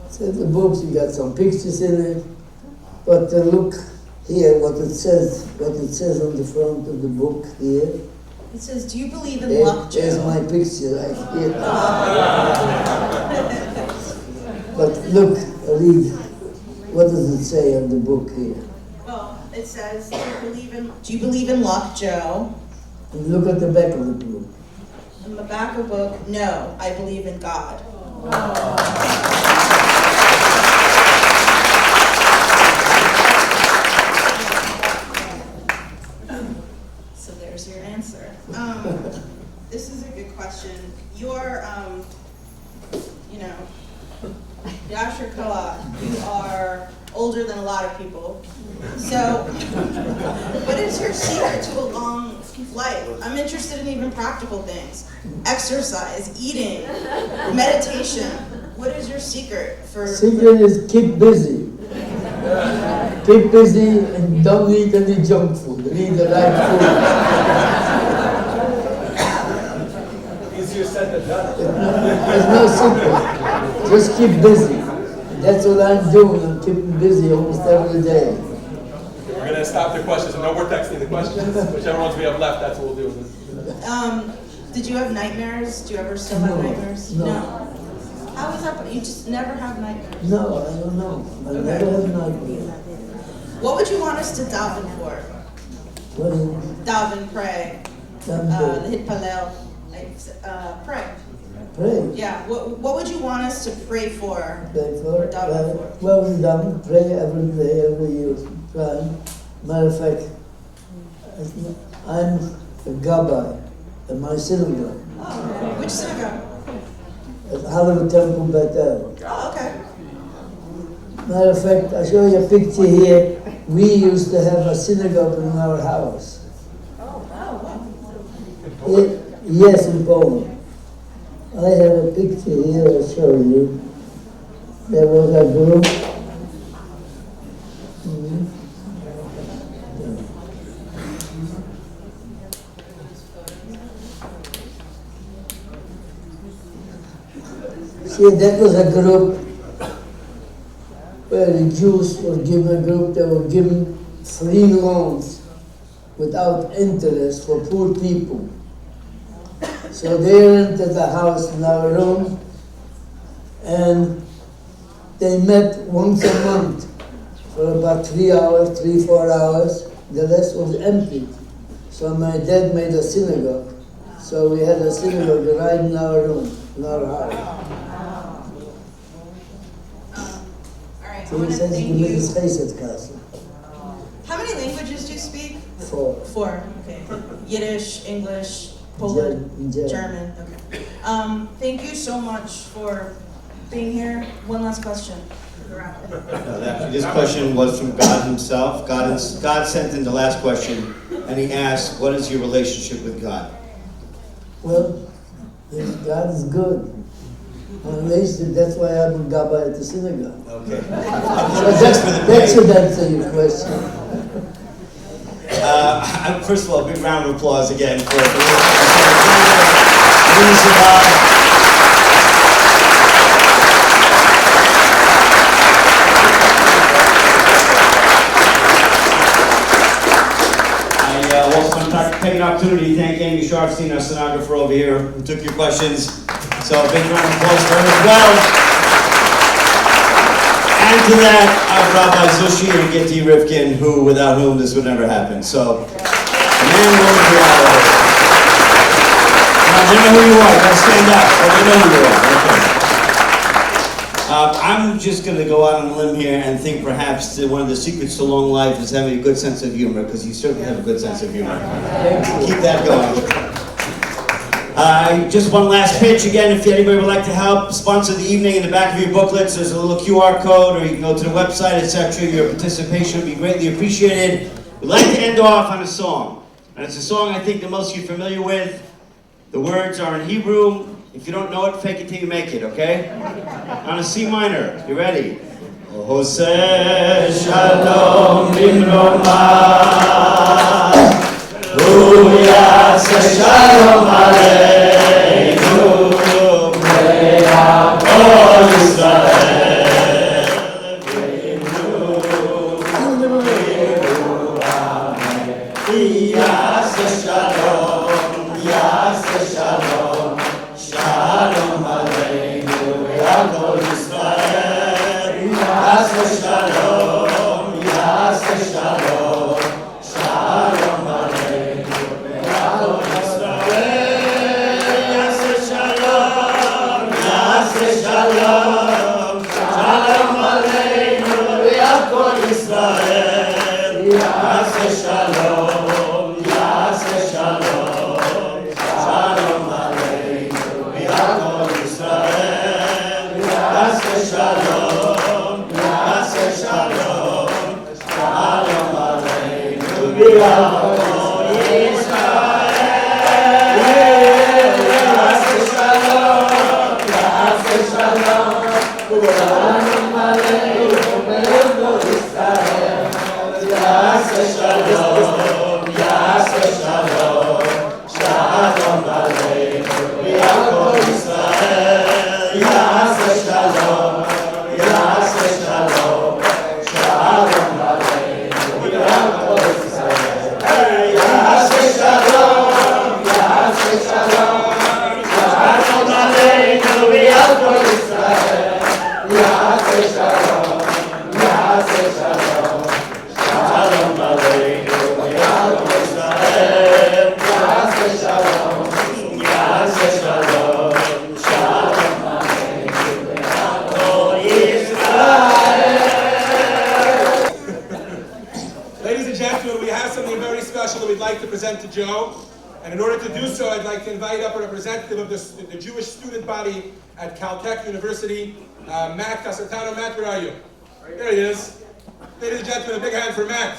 So the books, you got some pictures in it, but look here what it says on the front of the book here. It says, do you believe in luck, There's Joe? my picture right here. But look, read, what does it say on the book here? Well, it says, do you believe in luck, Joe? And look at the back of the book. In the back of the book, no, I believe in God. So there's your answer. This is a good question. You're, Yasher Koa, you are older than a lot of people. So, what is your secret to a long life? I'm interested in even practical things. Exercise, eating, meditation. What is your secret for... Secret is keep busy. Keep busy and don't eat any junk food. Eat the right food. Easier said than done. There's no secret. Just keep busy. That's what I'm doing. I'm keeping busy almost every day. We're going to stop the questions. No more texting the questions. Whichever ones we have left, that's what we'll do. Did you have nightmares? Do you ever still have No. nightmares? No. How is that? You just never have nightmares? No, I don't know. I never have nightmares. What would you want us to daven for? What is it? Daven, pray. Daven. Hit palel. Pray. Pray. Yeah. What would you want us to pray for? Pray for Or daven for? well, we daven, pray every day, every year. Time. Matter of fact, I'm a gabbai at my synagogue. Oh, okay. Which synagogue? At Halav Temple Bethel. Oh, okay. Matter of fact, I'll show you a picture here. We used to have a synagogue in our house. Yes, in Poland. I have a picture here, I'll show you. There was a group. See, that was a group where the Jews were given a group that were given free loans without interest for poor people. So they rented a house in our room and they met once a month for about 3 hours, 4 hours. The rest was empty. So my dad made a synagogue. So we had a synagogue right in our room, in our house. All right. I So want he to says thank he made you. his face at castle. How many languages do you speak? 4. 4. Okay. Yiddish, English, Poland, German. Okay. Thank you so much for being here. One last question. Actually, this question was from God himself. God sent in the last question, and he asked, what is your relationship with God? Well, God is good. That's why I'm a gabbai at the synagogue. Okay. So that should answer your question. First of all, a big round of applause again for Malina Saval. I also want to take an opportunity to thank Amy Sharfstein, our stenographer over here, who took your questions. So a big round of applause for her as well. And to that, our Rabbi Zushi and Gitti Rifkin, without whom this would never happen. So, man, woman, reality. Now, they know who you are. You gotta stand up. So they know who you are. Okay. I'm just going to go out on a limb here and think perhaps that one of the secrets to long life is having a good sense of humor, because you certainly have a good sense of humor. Keep that going. Just one last pitch again, if anybody would like to help sponsor the evening, in the back of your booklets there's a little QR code, or you can go to the website, etc. Your participation would be greatly appreciated. We'd like to end off on a song, and it's a song I think that most of you are familiar with. The words are in Hebrew. If you don't know it, fake it till you make it, okay? On a C minor. You ready? עושה שלום במרומה, הוא יעשה שלום עלינו ועל כל ישראל. יעשה שלום, יעשה שלום, שלום עלינו ועל כל ישראל. יעשה שלום, יעשה שלום, שלום עלינו ועל כל ישראל. יעשה שלום, יעשה שלום, שלום עלינו ועל כל ישראל. יעשה שלום, יעשה שלום, שלום עלינו ועל כל ישראל. יעשה שלום, יעשה שלום, שלום עלינו ועל כל ישראל. יעשה שלום, יעשה שלום, שלום עלינו ועל כל ישראל. יעשה שלום, יעשה שלום, שלום עלינו ועל כל ישראל. יעשה שלום, יעשה שלום, שלום עלינו ועל כל ישראל. יעשה שלום, יעשה שלום, שלום עלינו ועל כל ישראל. יעשה שלום, יעשה שלום, שלום עלינו ועל כל ישראל. יעשה שלום, יעשה שלום, שלום עלינו ועל כל ישראל. Ladies and gentlemen, we have something very special that we'd like to present to Joe. And in order to do so, I'd like to invite up a representative of the Jewish student body at Caltech University, Matt Casatano. Matt, where are you? There he is. Ladies and gentlemen, a big hand for Matt.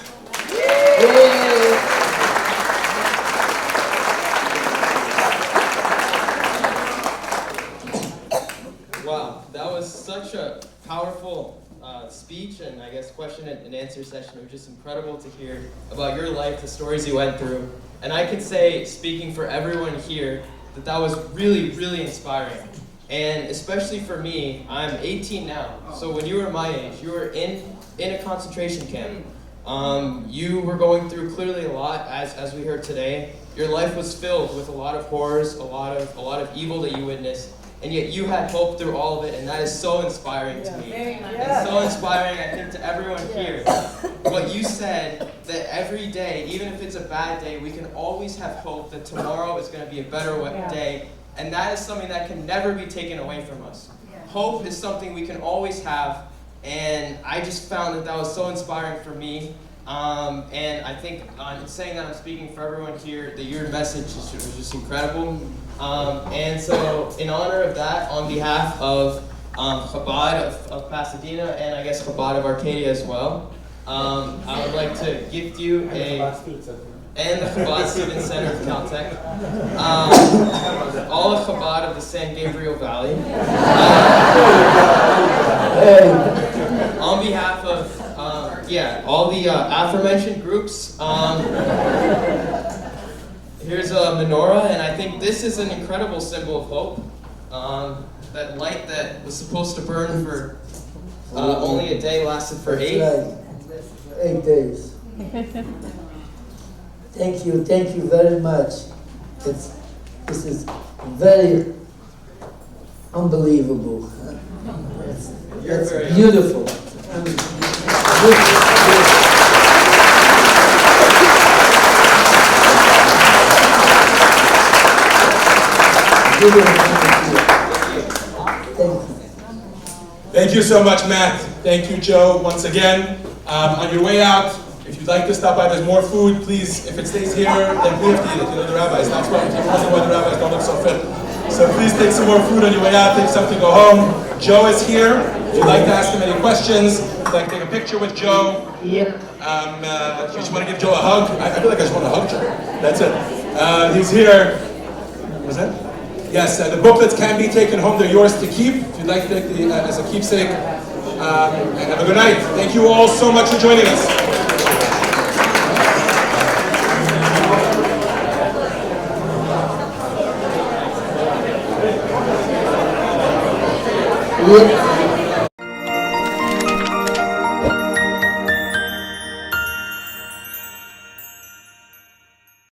Wow, that was such a powerful speech and I guess question and answer session. It was just incredible to hear about your life, the stories you went through. And I could say, speaking for everyone here, that that was really, really inspiring. And especially for me, I'm 18 now. So when you were my age, you were in a concentration camp. You were going through clearly a lot, as we heard today. Your life was filled with a lot of horrors, a lot of evil that you witnessed. And yet you had hope through all of it, and that is so inspiring to me. And so inspiring, I think, to everyone here. What you said, that every day, even if it's a bad day, we can always have hope that tomorrow is going to be a better day. And that is something that can never be taken away from us. Hope is something we can always have, and I just found that that was so inspiring for me. And I think in saying that I'm speaking for everyone here, that your message was just incredible. And so in honor of that, on behalf of Chabad of Pasadena and I guess Chabad of Arcadia as well, I would like to gift you and the Chabad Student Center of Caltech, all of Chabad of the San Gabriel Valley, on behalf of all the aforementioned groups. Here's a menorah, and I think this is an incredible symbol of hope. That light that was supposed to burn for only a day lasted for 8. That's right. 8 days. Thank you very much. This is very unbelievable. That's beautiful. Thank you so much, Matt. Thank you, Joe, once again. On your way out, if you'd like to stop by, there's more food. Please, if it stays here, then we have to eat it. You know, the rabbis. That's why the rabbis don't look so fit. So please take some more food on your way out. Take something to go home. Joe is here. If you'd like to ask him any questions, if you'd like to take a picture with Joe. If you just want to give Joe a hug. I feel like I just want to hug Joe. That's it. He's here. Was that? Yes, the booklets can be taken home. They're yours to keep. If you'd like to take the, as a keepsake. And have a good night. Thank you all so much for joining us.